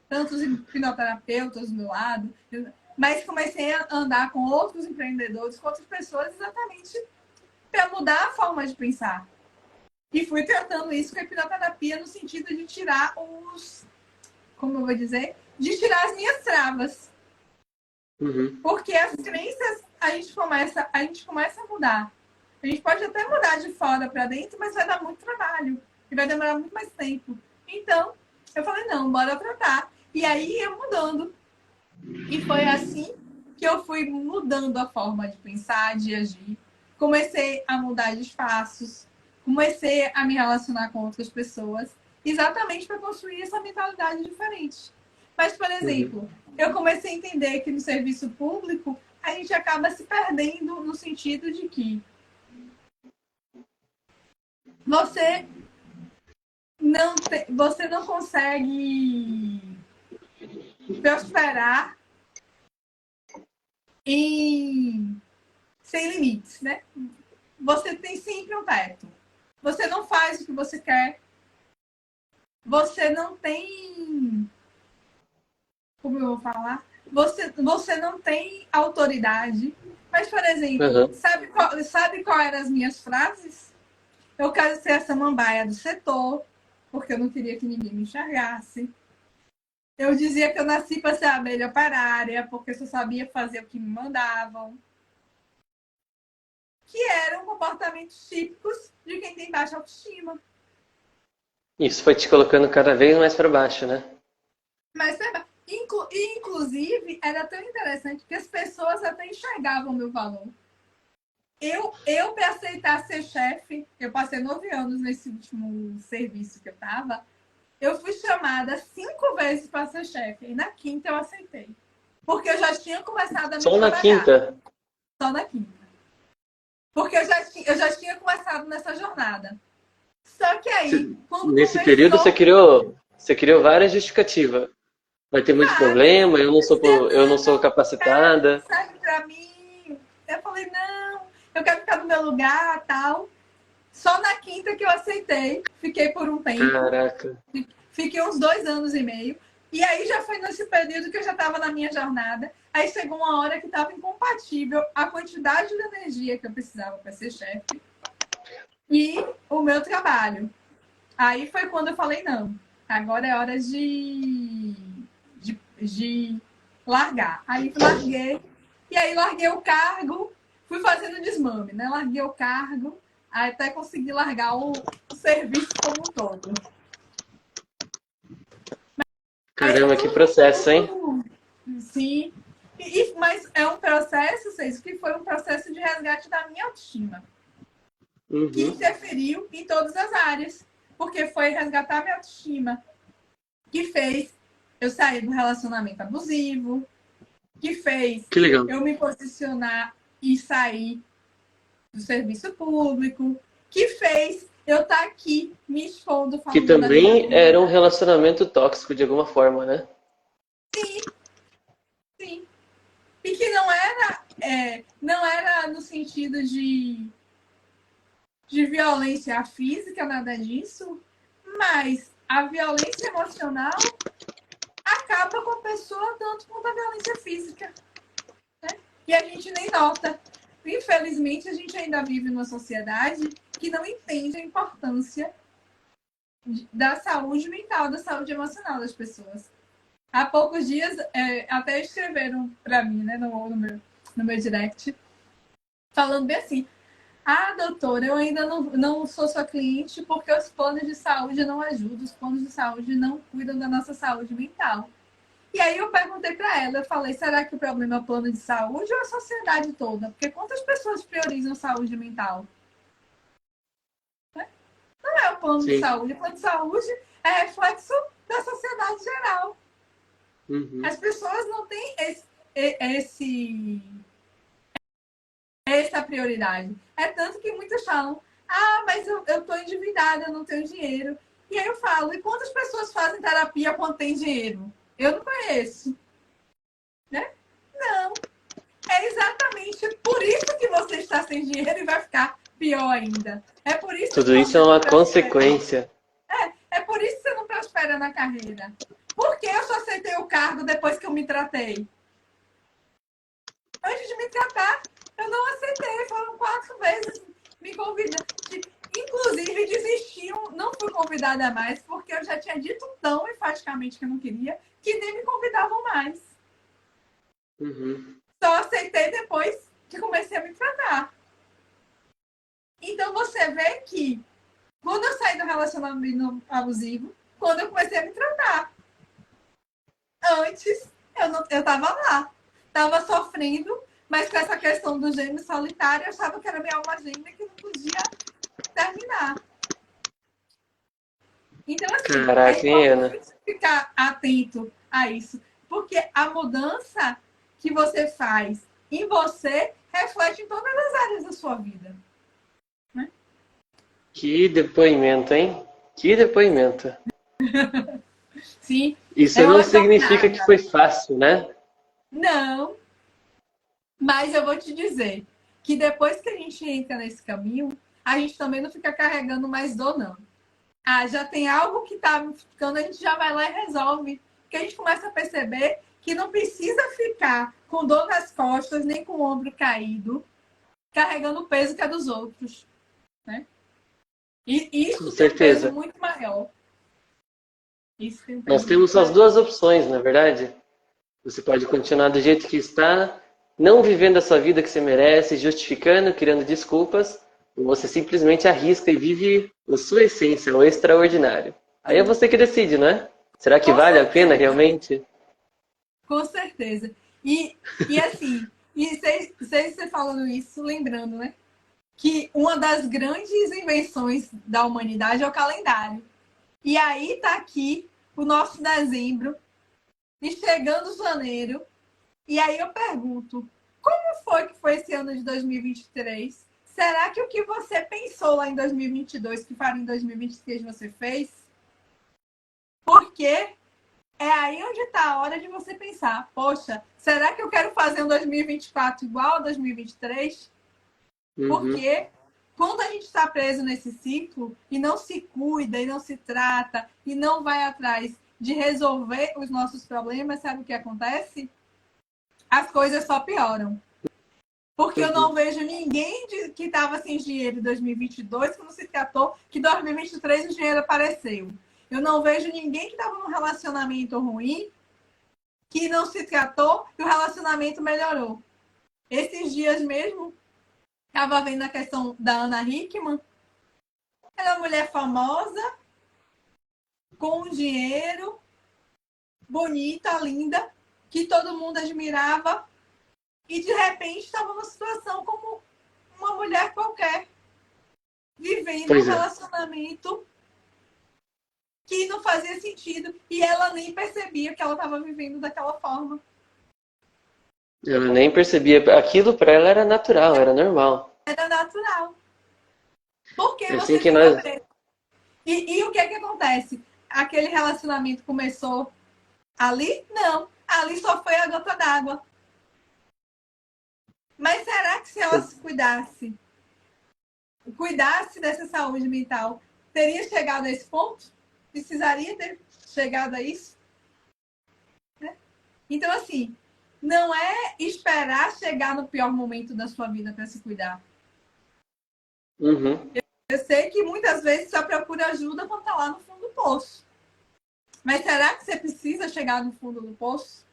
tantos hipnoterapeutas do meu lado, mas comecei a andar com outros empreendedores, com outras pessoas, exatamente para mudar a forma de pensar. E fui tratando isso com a hipnoterapia no sentido de tirar como eu vou dizer? De tirar as minhas travas. Porque as crenças a gente começa a mudar. A gente pode até mudar de fora para dentro, mas vai dar muito trabalho. E vai demorar muito mais tempo. Então, eu falei, não, bora tratar. E aí, eu mudando. E foi assim que eu fui mudando a forma de pensar, de agir. Comecei a mudar de espaços. Comecei a me relacionar com outras pessoas. Exatamente para construir essa mentalidade diferente. Mas, por exemplo, eu comecei a entender que no serviço público a gente acaba se perdendo no sentido de que você não consegue prosperar sem limites, né? Você tem sempre um teto. Você não faz o que você quer. Você não tem... Como eu vou falar? Você não tem autoridade. Mas, por exemplo, sabe qual eram as minhas frases? Eu quero ser a samambaia do setor, porque eu não queria que ninguém me enxergasse. Eu dizia que eu nasci para ser a abelha operária, porque eu só sabia fazer o que me mandavam. Que eram comportamentos típicos de quem tem baixa autoestima. Isso foi te colocando cada vez mais para baixo, né? Mas, inclusive, era tão interessante que as pessoas até enxergavam o meu valor. Eu para aceitar ser chefe, eu passei 9 anos nesse último serviço que eu estava, eu fui chamada 5 vezes para ser chefe. E na quinta eu aceitei. Porque eu já tinha começado a me Só na trabalhar. quinta? Só na quinta. Porque eu já tinha começado nessa jornada. Só que aí, quando nesse começou... período você criou várias justificativas. Vai ter muito problema, eu não sou capacitada. Sabe, pra mim, eu falei, não, eu quero ficar no meu lugar, tal. Só na quinta que eu aceitei, fiquei por um tempo. Caraca. Fiquei uns 2 anos e meio. E aí já foi nesse período que eu já estava na minha jornada. Aí chegou uma hora que estava incompatível a quantidade de energia que eu precisava para ser chefe e o meu trabalho. Aí foi quando eu falei, não, agora é hora de largar. Aí larguei, e aí larguei o cargo, fui fazendo desmame, né? Larguei o cargo, até conseguir largar o serviço como um todo. Caramba, que processo, hein? Sim. Mas é um processo, Cês, que foi um processo de resgate da minha autoestima. Que interferiu em todas as áreas. Porque foi resgatar minha autoestima. Que fez eu sair do relacionamento abusivo. Que fez Que legal. eu me posicionar e sair do serviço público. Que fez eu estar aqui me expondo falando Que também era um relacionamento tóxico de alguma forma, né? Sim, sim. E que não era no sentido de violência física, nada disso, mas a violência emocional acaba com a pessoa tanto quanto a violência física. Né? E a gente nem nota. Infelizmente, a gente ainda vive numa sociedade que não entende a importância da saúde mental, da saúde emocional das pessoas. Há poucos dias, até escreveram para mim, né, no meu direct, falando bem assim: ah, doutora, eu ainda não sou sua cliente porque os planos de saúde não ajudam, os planos de saúde não cuidam da nossa saúde mental. E aí eu perguntei para ela, eu falei, será que o problema é o plano de saúde ou a sociedade toda? Porque quantas pessoas priorizam saúde mental? Né? Não é o plano de Sim. saúde. O plano de saúde é reflexo da sociedade geral. As pessoas não têm essa prioridade. É tanto que muitas falam, ah, mas eu estou endividada, eu não tenho dinheiro. E aí eu falo, e quantas pessoas fazem terapia quando tem dinheiro? Eu não conheço. Né? Não. É exatamente por isso que você está sem dinheiro e vai ficar pior ainda. É por isso que Tudo isso é você não uma prospera. consequência. É por isso que você não prospera na carreira. Por que eu só aceitei o cargo depois que eu me tratei? Antes de me tratar, eu não aceitei. Foram 4 vezes me convidando. Inclusive, desisti, não fui convidada mais, porque eu já tinha dito tão enfaticamente que eu não queria, que nem me convidavam mais. Só aceitei depois que comecei a me tratar. Então, você vê que, quando eu saí do relacionamento abusivo, quando eu comecei a me tratar. Antes, eu estava lá. Estava sofrendo, mas com essa questão do gêmeo solitário, eu achava que era minha alma gêmea que não podia terminar. Então, assim, é Caraca, hein, Ana? importante ficar atento a isso, porque a mudança que você faz em você reflete em todas as áreas da sua vida. Né? Que depoimento, hein? Que depoimento. Sim, Isso é não uma significa que jornada. foi fácil, né? Não, mas eu vou te dizer que depois que a gente entra nesse caminho, a gente também não fica carregando mais dor, não. Ah, já tem algo que tá ficando, a gente já vai lá e resolve. Porque a gente começa a perceber que não precisa ficar com dor nas costas, nem com o ombro caído, carregando o peso que é dos outros. Né? E Com isso tem um peso certeza. muito maior. Isso tem um Nós peso muito temos as maior. duas opções, na verdade. Você pode continuar do jeito que está, não vivendo a sua vida que você merece, justificando, criando desculpas, ou você simplesmente arrisca e vive a sua essência, o extraordinário. Aí é você que decide, não é? Será que Com vale a pena certeza. realmente? Com certeza. E assim, você falando isso, lembrando, né? Que uma das grandes invenções da humanidade é o calendário. E aí tá aqui o nosso dezembro, e chegando janeiro. E aí eu pergunto, como foi esse ano de 2023? Será que o que você pensou lá em 2022 que faria em 2023 você fez? Porque é aí onde está a hora de você pensar, poxa, será que eu quero fazer um 2024 igual a 2023? Porque quando a gente está preso nesse ciclo e não se cuida, e não se trata, e não vai atrás de resolver os nossos problemas, sabe o que acontece? As coisas só pioram. Porque eu não vejo ninguém que estava sem dinheiro em 2022 que não se tratou, que em 2023 o dinheiro apareceu. Eu não vejo ninguém que estava num relacionamento ruim que não se tratou e o relacionamento melhorou. Esses dias mesmo, estava vendo a questão da Ana Hickman. Ela é uma mulher famosa, com dinheiro, bonita, linda, que todo mundo admirava. E, de repente, estava numa situação como uma mulher qualquer, vivendo um relacionamento que não fazia sentido. E ela nem percebia que ela estava vivendo daquela forma. Ela nem percebia. Aquilo para ela era natural, era normal. Era natural. Porque É você assim que fica nós... preso. E o que acontece? Aquele relacionamento começou ali? Não. Ali só foi a gota d'água. Mas será que se ela se cuidasse dessa saúde mental, teria chegado a esse ponto? Precisaria ter chegado a isso? Né? Então, assim, não é esperar chegar no pior momento da sua vida para se cuidar. Uhum. Eu sei que muitas vezes só procura ajuda quando está lá no fundo do poço. Mas será que você precisa chegar no fundo do poço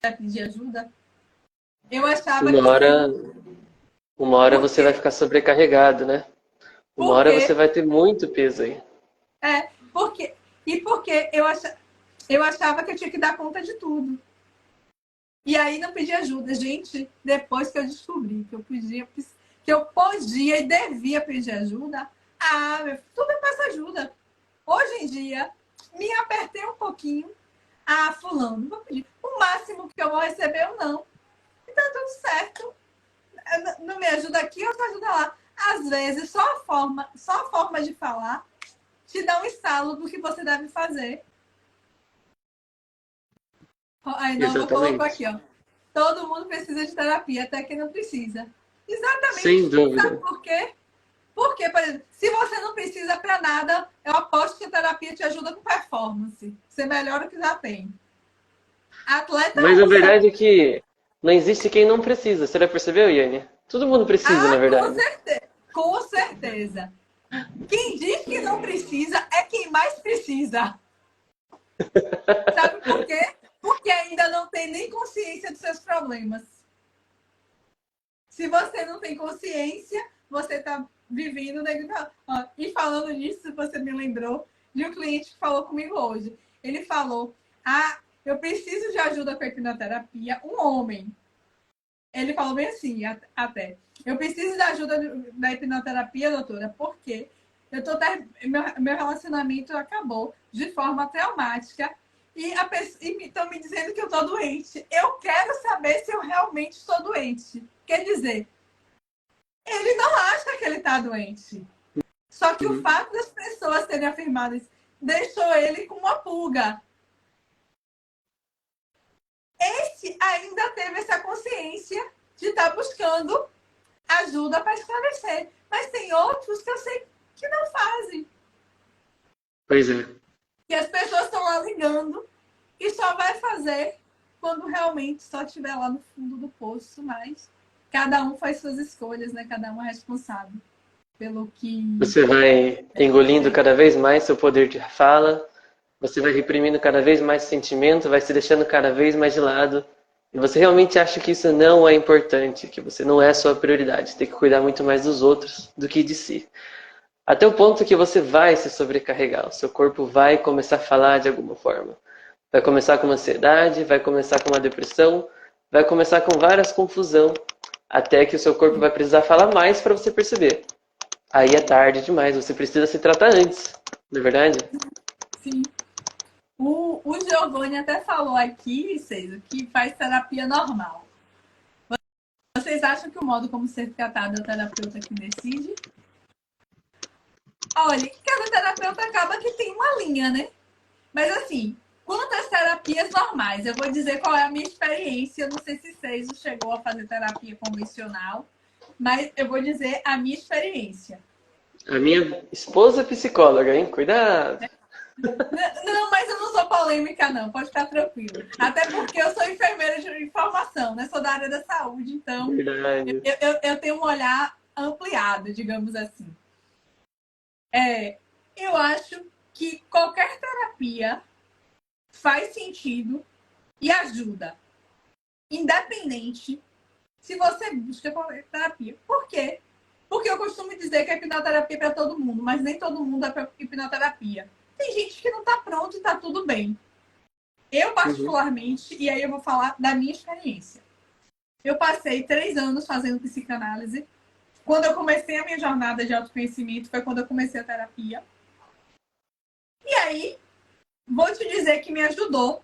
para pedir ajuda? Eu achava que Uma hora você vai ficar sobrecarregado, né? Uma hora você vai ter muito peso aí. Porque eu achava que eu tinha que dar conta de tudo. E aí não pedi ajuda. Gente, depois que eu descobri que eu podia e devia pedir ajuda, tudo eu peço ajuda. Hoje em dia, me apertei um pouquinho. Fulano, vou pedir. O máximo que eu vou receber, eu não. Então, tudo certo. Não me ajuda aqui, eu te ajudo lá. Às vezes, só a forma de falar te dá um estalo do que você deve fazer. Aí Nova colocou aqui, ó. Todo mundo precisa de terapia, até quem não precisa. Exatamente. Sem dúvida. Sabe por quê? Porque, por exemplo, se você não precisa para nada, eu aposto que a terapia te ajuda com performance. Você melhora o que já tem. Atleta Mas a verdade é que não existe quem não precisa. Você já percebeu, Yane? Todo mundo precisa, na verdade. Com certeza. Quem diz que não precisa é quem mais precisa. Sabe por quê? Porque ainda não tem nem consciência dos seus problemas. Se você não tem consciência, você está vivendo... E falando nisso, você me lembrou de um cliente que falou comigo hoje. Ele falou, eu preciso de ajuda com a hipnoterapia. Um homem. Ele falou bem assim, até. Eu preciso de ajuda da hipnoterapia, doutora, porque meu relacionamento acabou de forma traumática e estão me dizendo que eu estou doente. Eu quero saber se eu realmente estou doente. Quer dizer, ele não acha que ele está doente. Só que o fato das pessoas terem afirmado isso deixou ele com uma pulga. Esse ainda teve essa consciência de estar buscando ajuda para esclarecer. Mas tem outros que eu sei que não fazem. Pois é. E as pessoas estão lá ligando e só vai fazer quando realmente só estiver lá no fundo do poço. Mas cada um faz suas escolhas, né? Cada um é responsável pelo que... Você vai engolindo cada vez mais seu poder de fala, você vai reprimindo cada vez mais sentimento, vai se deixando cada vez mais de lado. E você realmente acha que isso não é importante, que você não é a sua prioridade. Você tem que cuidar muito mais dos outros do que de si. Até o ponto que você vai se sobrecarregar. O seu corpo vai começar a falar de alguma forma. Vai começar com uma ansiedade, vai começar com uma depressão, vai começar com várias confusão, até que o seu corpo vai precisar falar mais para você perceber. Aí é tarde demais, você precisa se tratar antes, não é verdade? Sim. O Giovanni até falou aqui, César, que faz terapia normal. Vocês acham que o modo como ser tratado é o terapeuta que decide? Olha, cada terapeuta acaba que tem uma linha, né? Mas assim, quanto às terapias normais, eu vou dizer qual é a minha experiência. Eu não sei se César chegou a fazer terapia convencional, mas eu vou dizer a minha experiência. A minha esposa é psicóloga, hein? Cuidado! Não, mas eu não sou polêmica, não. Pode ficar tranquilo. Até porque eu sou enfermeira de formação, né? Sou da área da saúde, então eu tenho um olhar ampliado, digamos assim. Eu acho que qualquer terapia faz sentido e ajuda. Independente se você busca terapia. Por quê? Porque eu costumo dizer que a hipnoterapia é para todo mundo, mas nem todo mundo é para hipnoterapia. Tem gente que não está pronto e está tudo bem. Eu, particularmente, e aí eu vou falar da minha experiência. Eu passei 3 anos fazendo psicanálise. Quando eu comecei a minha jornada de autoconhecimento, foi quando eu comecei a terapia. E aí, vou te dizer que me ajudou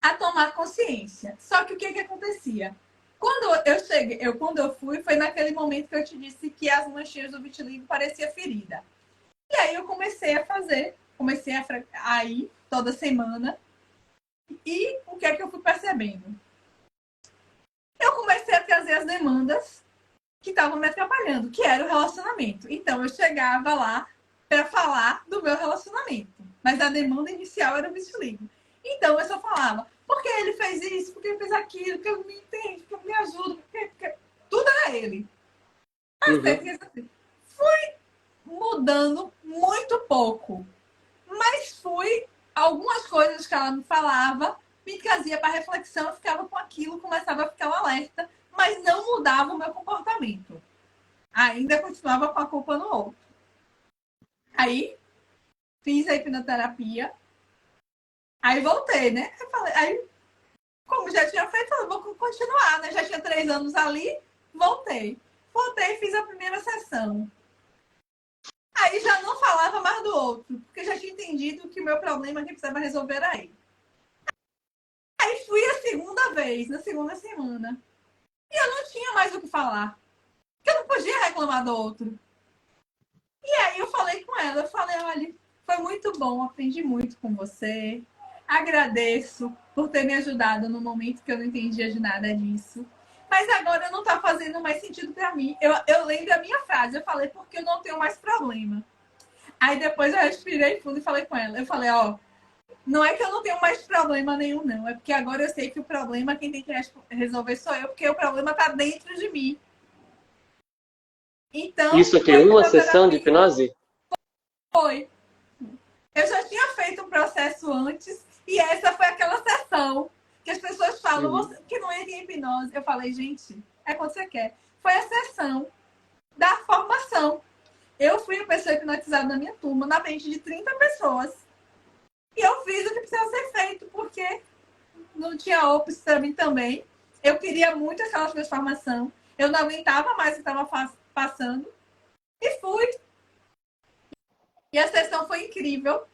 a tomar consciência. Só que o que acontecia? Quando eu fui, foi naquele momento que eu te disse que as manchinhas do vitiligo pareciam ferida. E aí eu comecei a ir toda semana. E o que é que eu fui percebendo? Eu comecei a trazer as demandas que estavam me atrapalhando, que era o relacionamento. Então eu chegava lá para falar do meu relacionamento. Mas a demanda inicial era o vitiligo. Então eu só falava, por que ele fez isso? Por que ele fez aquilo? Porque eu não me entendo, porque eu me ajudo, porque... Tudo era ele. Fui mudando muito pouco. Mas algumas coisas que ela me falava, me trazia para reflexão, eu ficava com aquilo, começava a ficar um alerta, mas não mudava o meu comportamento. Ainda continuava com a culpa no outro. Aí, fiz a hipnoterapia, aí voltei, né? Aí, como já tinha feito, eu vou continuar, né? Já tinha 3 anos ali, voltei. Voltei e fiz a primeira sessão. Aí já não falava mais do outro, porque já tinha entendido que o meu problema que precisava resolver era ele. Aí fui a segunda vez, na segunda semana. E eu não tinha mais o que falar. Porque eu não podia reclamar do outro. E aí eu falei com ela, eu falei, olha, foi muito bom, aprendi muito com você. Agradeço por ter me ajudado no momento que eu não entendia de nada disso. Mas agora não tá fazendo mais sentido para mim. Eu lembro a minha frase, eu falei, porque eu não tenho mais problema. Aí depois eu respirei fundo e falei com ela. Eu falei, ó, não é que eu não tenho mais problema nenhum, não. É porque agora eu sei que o problema, quem tem que resolver sou eu, porque o problema tá dentro de mim. Então, isso aqui é uma sessão de hipnose? Foi. Eu já tinha feito um processo antes e essa foi aquela sessão que as pessoas falam que não entra em hipnose. Eu falei, gente, é quando você quer. Foi a sessão da formação. Eu fui a pessoa hipnotizada na minha turma, na mente de 30 pessoas. E eu fiz o que precisava ser feito, porque não tinha opção para mim também. Eu queria muito aquela transformação. Eu não aguentava mais o que estava passando. E fui. E a sessão foi incrível.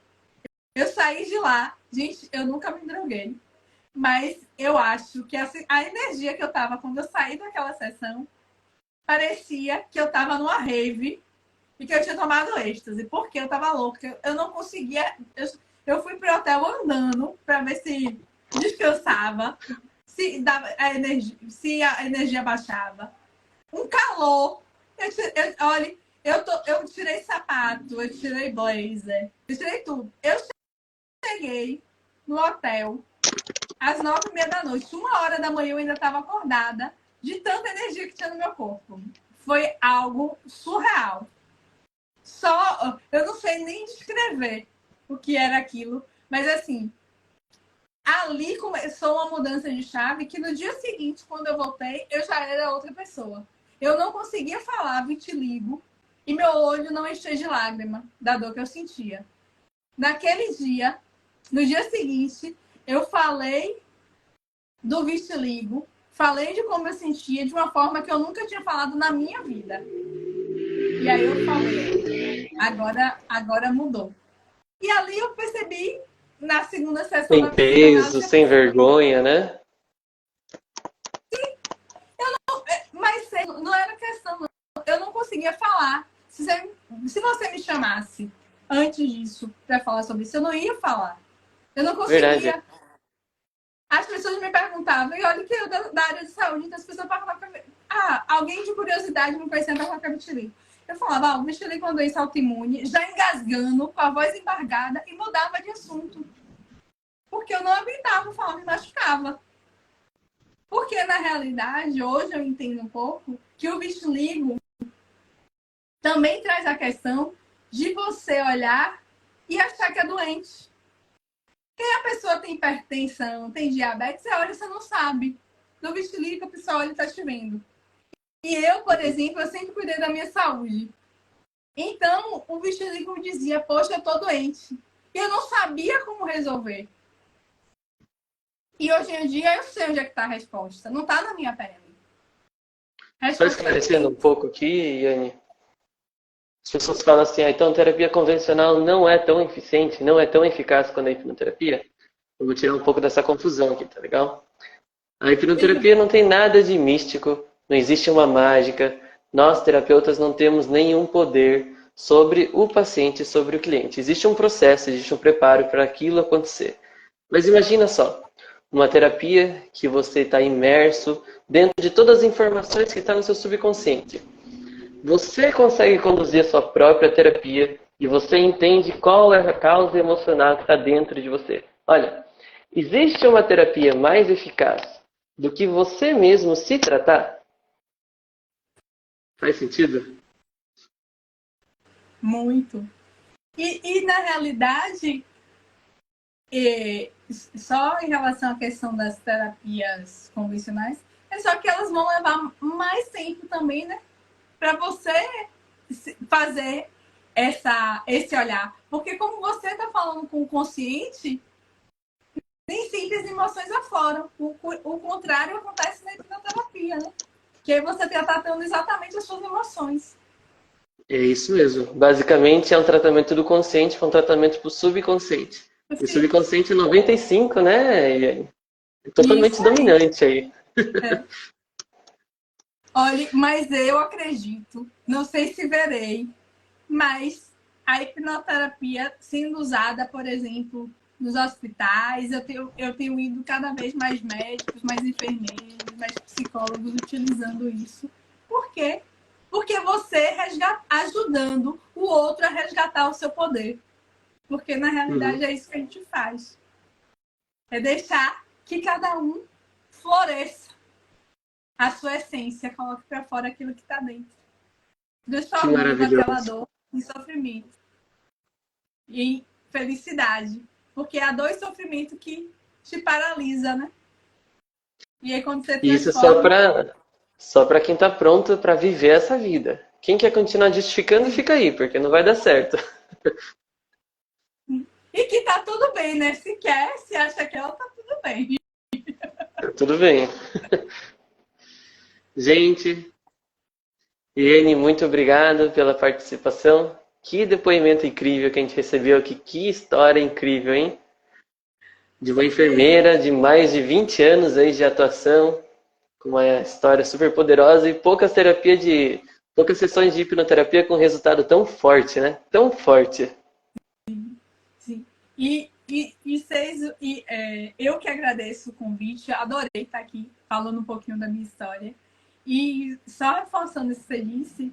Eu saí de lá. Gente, eu nunca me droguei. Mas eu acho que a energia que eu tava quando eu saí daquela sessão parecia que eu tava numa rave e que eu tinha tomado êxtase. Porque eu tava louca. Eu não conseguia... Eu fui pro hotel andando para ver se descansava, se a energia baixava. Um calor. Olha, eu tirei sapato, eu tirei blazer, eu tirei tudo. Eu cheguei no hotel às 9h30 da noite. 1h da manhã eu ainda estava acordada de tanta energia que tinha no meu corpo. Foi algo surreal. Eu não sei nem descrever o que era aquilo, mas assim, ali começou uma mudança de chave que no dia seguinte, quando eu voltei, eu já era outra pessoa. Eu não conseguia falar vitiligo e meu olho não enchia de lágrima da dor que eu sentia. Naquele dia, no dia seguinte, eu falei do vitiligo, falei de como eu sentia de uma forma que eu nunca tinha falado na minha vida. E aí eu falei, agora mudou. E ali eu percebi, na segunda sessão sem peso, sem vergonha, né? Mas não era questão, não. Eu não conseguia falar. Se você me chamasse antes disso para falar sobre isso, eu não ia falar. Eu não conseguia. Verdade. As pessoas me perguntavam, e olha que eu da área de saúde, então as pessoas perguntavam, alguém de curiosidade me conhecendo com a vitiligo. Eu falava, o vitiligo é uma doença autoimune, já engasgando, com a voz embargada, e mudava de assunto. não aguentava falar, me machucava. Porque, na realidade, hoje eu entendo um pouco que o vitiligo também traz a questão de você olhar e achar que é doente. Quem a pessoa tem hipertensão, tem diabetes, você olha e você não sabe. No vitiligo, a pessoa olha e está te vendo. E eu, por exemplo, eu sempre cuidei da minha saúde. Então, o vitiligo me dizia, poxa, eu tô doente. E eu não sabia como resolver. E hoje em dia eu sei onde é que está a resposta. Não está na minha pele. Só esclarecendo um pouco aqui, Yane. As pessoas falam assim, então a terapia convencional não é tão eficiente, não é tão eficaz quanto a hipnoterapia. Eu vou tirar um pouco dessa confusão aqui, tá legal? A hipnoterapia não tem nada de místico, não existe uma mágica. Nós, terapeutas, não temos nenhum poder sobre o paciente, sobre o cliente. Existe um processo, existe um preparo para aquilo acontecer. Mas imagina só, uma terapia que você está imerso dentro de todas as informações que estão no seu subconsciente. Você consegue conduzir a sua própria terapia e você entende qual é a causa emocional que está dentro de você. Olha, existe uma terapia mais eficaz do que você mesmo se tratar? Faz sentido? Muito. E na realidade, só em relação à questão das terapias convencionais, é só que elas vão levar mais tempo também, né? Para você fazer esse olhar. Porque como você está falando com o consciente, nem sempre as emoções afloram. O contrário acontece na hipnoterapia, né? Que aí você está tratando exatamente as suas emoções. É isso mesmo. Basicamente é um tratamento do consciente com um tratamento para o subconsciente. E o subconsciente é 95, né? E é totalmente dominante aí. É. Olha, mas eu acredito, não sei se verei, mas a hipnoterapia sendo usada, por exemplo, nos hospitais, eu tenho ido cada vez mais médicos, mais enfermeiros, mais psicólogos utilizando isso. Por quê? Porque você ajudando o outro a resgatar o seu poder. Porque, na realidade, é isso que a gente faz. É deixar que cada um floresça a sua essência, coloque para fora aquilo que está dentro. Transformando aquela dor em sofrimento. E felicidade. Porque é a dor e sofrimento que te paralisa, né? E aí quando você transforma... Isso só para quem está pronto para viver essa vida. Quem quer continuar justificando, fica aí, porque não vai dar certo. E que tá tudo bem, né? Se quer, se acha que ela, tá tudo bem. Tá tudo bem. Gente, Iene, muito obrigado pela participação. Que depoimento incrível que a gente recebeu aqui. Que história incrível, hein? De uma enfermeira de mais de 20 anos aí de atuação, com uma história super poderosa e poucas sessões de hipnoterapia com resultado tão forte, né? Tão forte. Sim. Eu que agradeço o convite, adorei estar aqui falando um pouquinho da minha história. E só reforçando isso que você disse,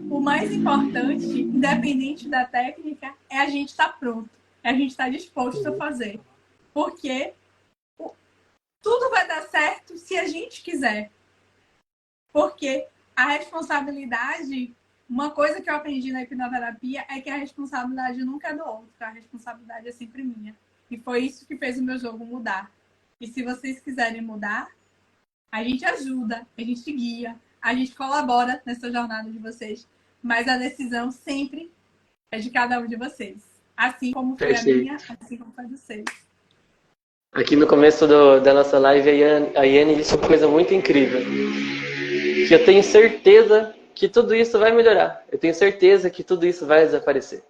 o mais importante, independente da técnica, é a gente estar pronto, é a gente estar disposto a fazer. Porque tudo vai dar certo se a gente quiser. Porque a responsabilidade, uma coisa que eu aprendi na hipnoterapia é que a responsabilidade nunca é do outro, a responsabilidade é sempre minha. E foi isso que fez o meu jogo mudar. E se vocês quiserem mudar, a gente ajuda, a gente guia, a gente colabora nessa jornada de vocês. Mas a decisão sempre é de cada um de vocês. Assim como foi a minha, assim como foi a de vocês. Aqui no começo da nossa live, a Iane disse uma coisa muito incrível. Que eu tenho certeza que tudo isso vai melhorar. Eu tenho certeza que tudo isso vai desaparecer.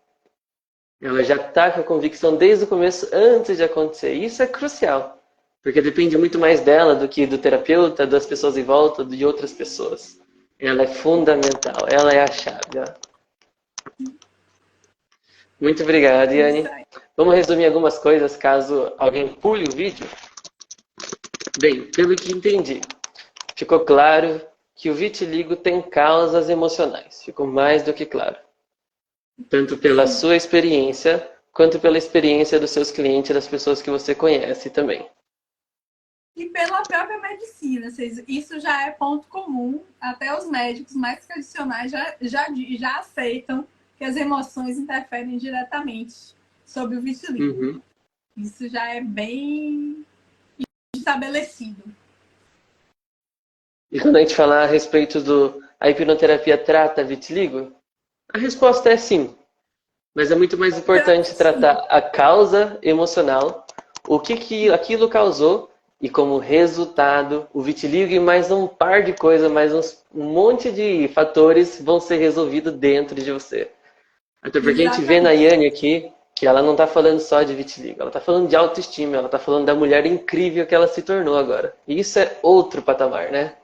Ela já está com a convicção desde o começo, antes de acontecer. E isso é crucial. Porque depende muito mais dela do que do terapeuta, das pessoas em volta, de outras pessoas. Ela é fundamental. Ela é a chave. Ó. Muito obrigado, Iane. Vamos resumir algumas coisas, caso alguém pule o vídeo. Bem, pelo que entendi, ficou claro que o vitiligo tem causas emocionais. Ficou mais do que claro. Tanto pela sua experiência, quanto pela experiência dos seus clientes e das pessoas que você conhece também. E pela própria medicina, isso já é ponto comum. Até os médicos mais tradicionais já aceitam que as emoções interferem diretamente sobre o vitiligo. Uhum. Isso já é bem estabelecido. E quando a gente falar a respeito a hipnoterapia trata vitiligo, a resposta é sim. Mas é muito mais importante tratar a causa emocional, o que aquilo causou e como resultado o vitiligo e mais um par de coisas, mais um monte de fatores vão ser resolvidos dentro de você. Até porque a gente vê na Yane aqui que ela não está falando só de vitiligo, ela está falando de autoestima, ela está falando da mulher incrível que ela se tornou agora. E isso é outro patamar, né?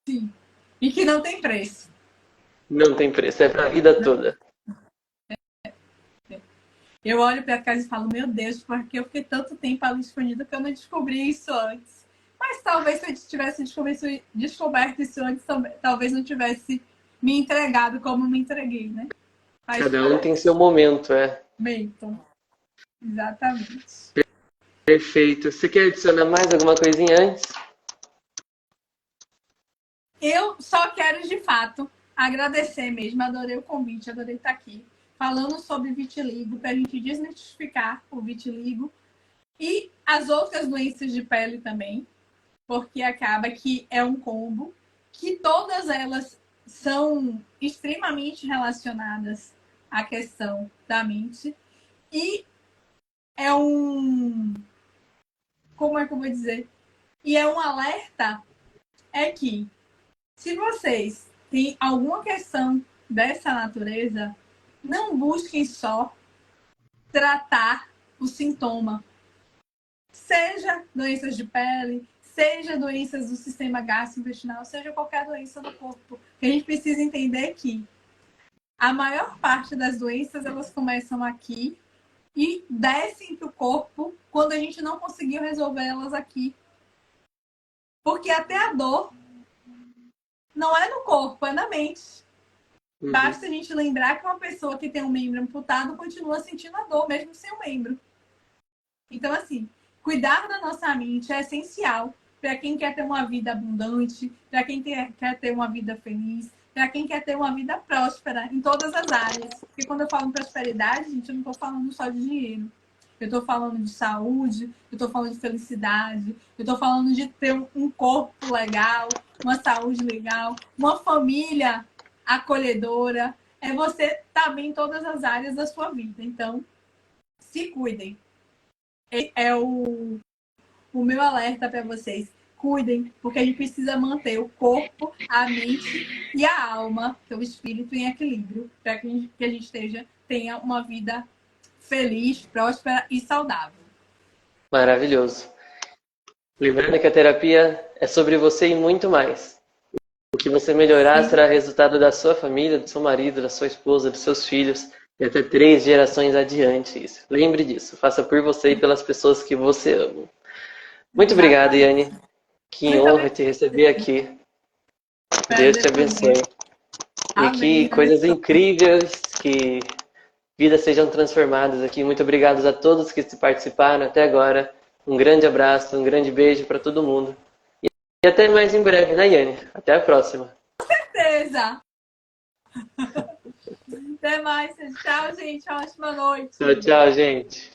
Sim. E que não tem preço. Não tem preço, é para a vida toda. Eu olho para casa e falo, meu Deus, porque eu fiquei tanto tempo ali escondido que eu não descobri isso antes. Mas talvez se eu tivesse descoberto isso antes, talvez não tivesse me entregado como me entreguei, né? Cada um tem seu momento, Então, exatamente. Perfeito. Você quer adicionar mais alguma coisinha antes? Eu só quero, de fato, agradecer mesmo. Adorei o convite, adorei estar aqui falando sobre vitiligo, para a gente desmistificar o vitiligo e as outras doenças de pele também, porque acaba que é um combo, que todas elas são extremamente relacionadas à questão da mente e é como é que eu vou dizer? E é um alerta que se vocês têm alguma questão dessa natureza, não busquem só tratar o sintoma. Seja doenças de pele, seja doenças do sistema gastrointestinal, seja qualquer doença do corpo. A gente precisa entender que a maior parte das doenças, elas começam aqui e descem para o corpo quando a gente não conseguiu resolver elas aqui. Porque até a dor não é no corpo, é na mente. Basta a gente lembrar que uma pessoa que tem um membro amputado continua sentindo a dor, mesmo sem o membro. Então, assim, cuidar da nossa mente é essencial para quem quer ter uma vida abundante, para quem quer ter uma vida feliz, para quem quer ter uma vida próspera em todas as áreas. Porque quando eu falo em prosperidade, gente, eu não estou falando só de dinheiro. Eu estou falando de saúde, eu estou falando de felicidade, eu estou falando de ter um corpo legal, uma saúde legal, uma família acolhedora, é você estar bem em todas as áreas da sua vida. Então, se cuidem. É o meu alerta para vocês. Cuidem, porque a gente precisa manter o corpo, a mente e a alma, que é o espírito, em equilíbrio, para que a gente tenha uma vida feliz, próspera e saudável. Maravilhoso. Lembrando que a terapia é sobre você e muito mais. O que você melhorar será resultado da sua família, do seu marido, da sua esposa, dos seus filhos e até 3 gerações adiante. Isso. Lembre disso. Faça por você e pelas pessoas que você ama. Muito obrigado, Yane. Que honra te receber aqui. Deus te abençoe. E que coisas incríveis, que vidas sejam transformadas aqui. Muito obrigado a todos que participaram até agora. Um grande abraço, um grande beijo para todo mundo. E até mais em breve, né, Yane? Até a próxima. Com certeza! Até mais. Tchau, gente. Ótima noite. Tchau, tchau, gente.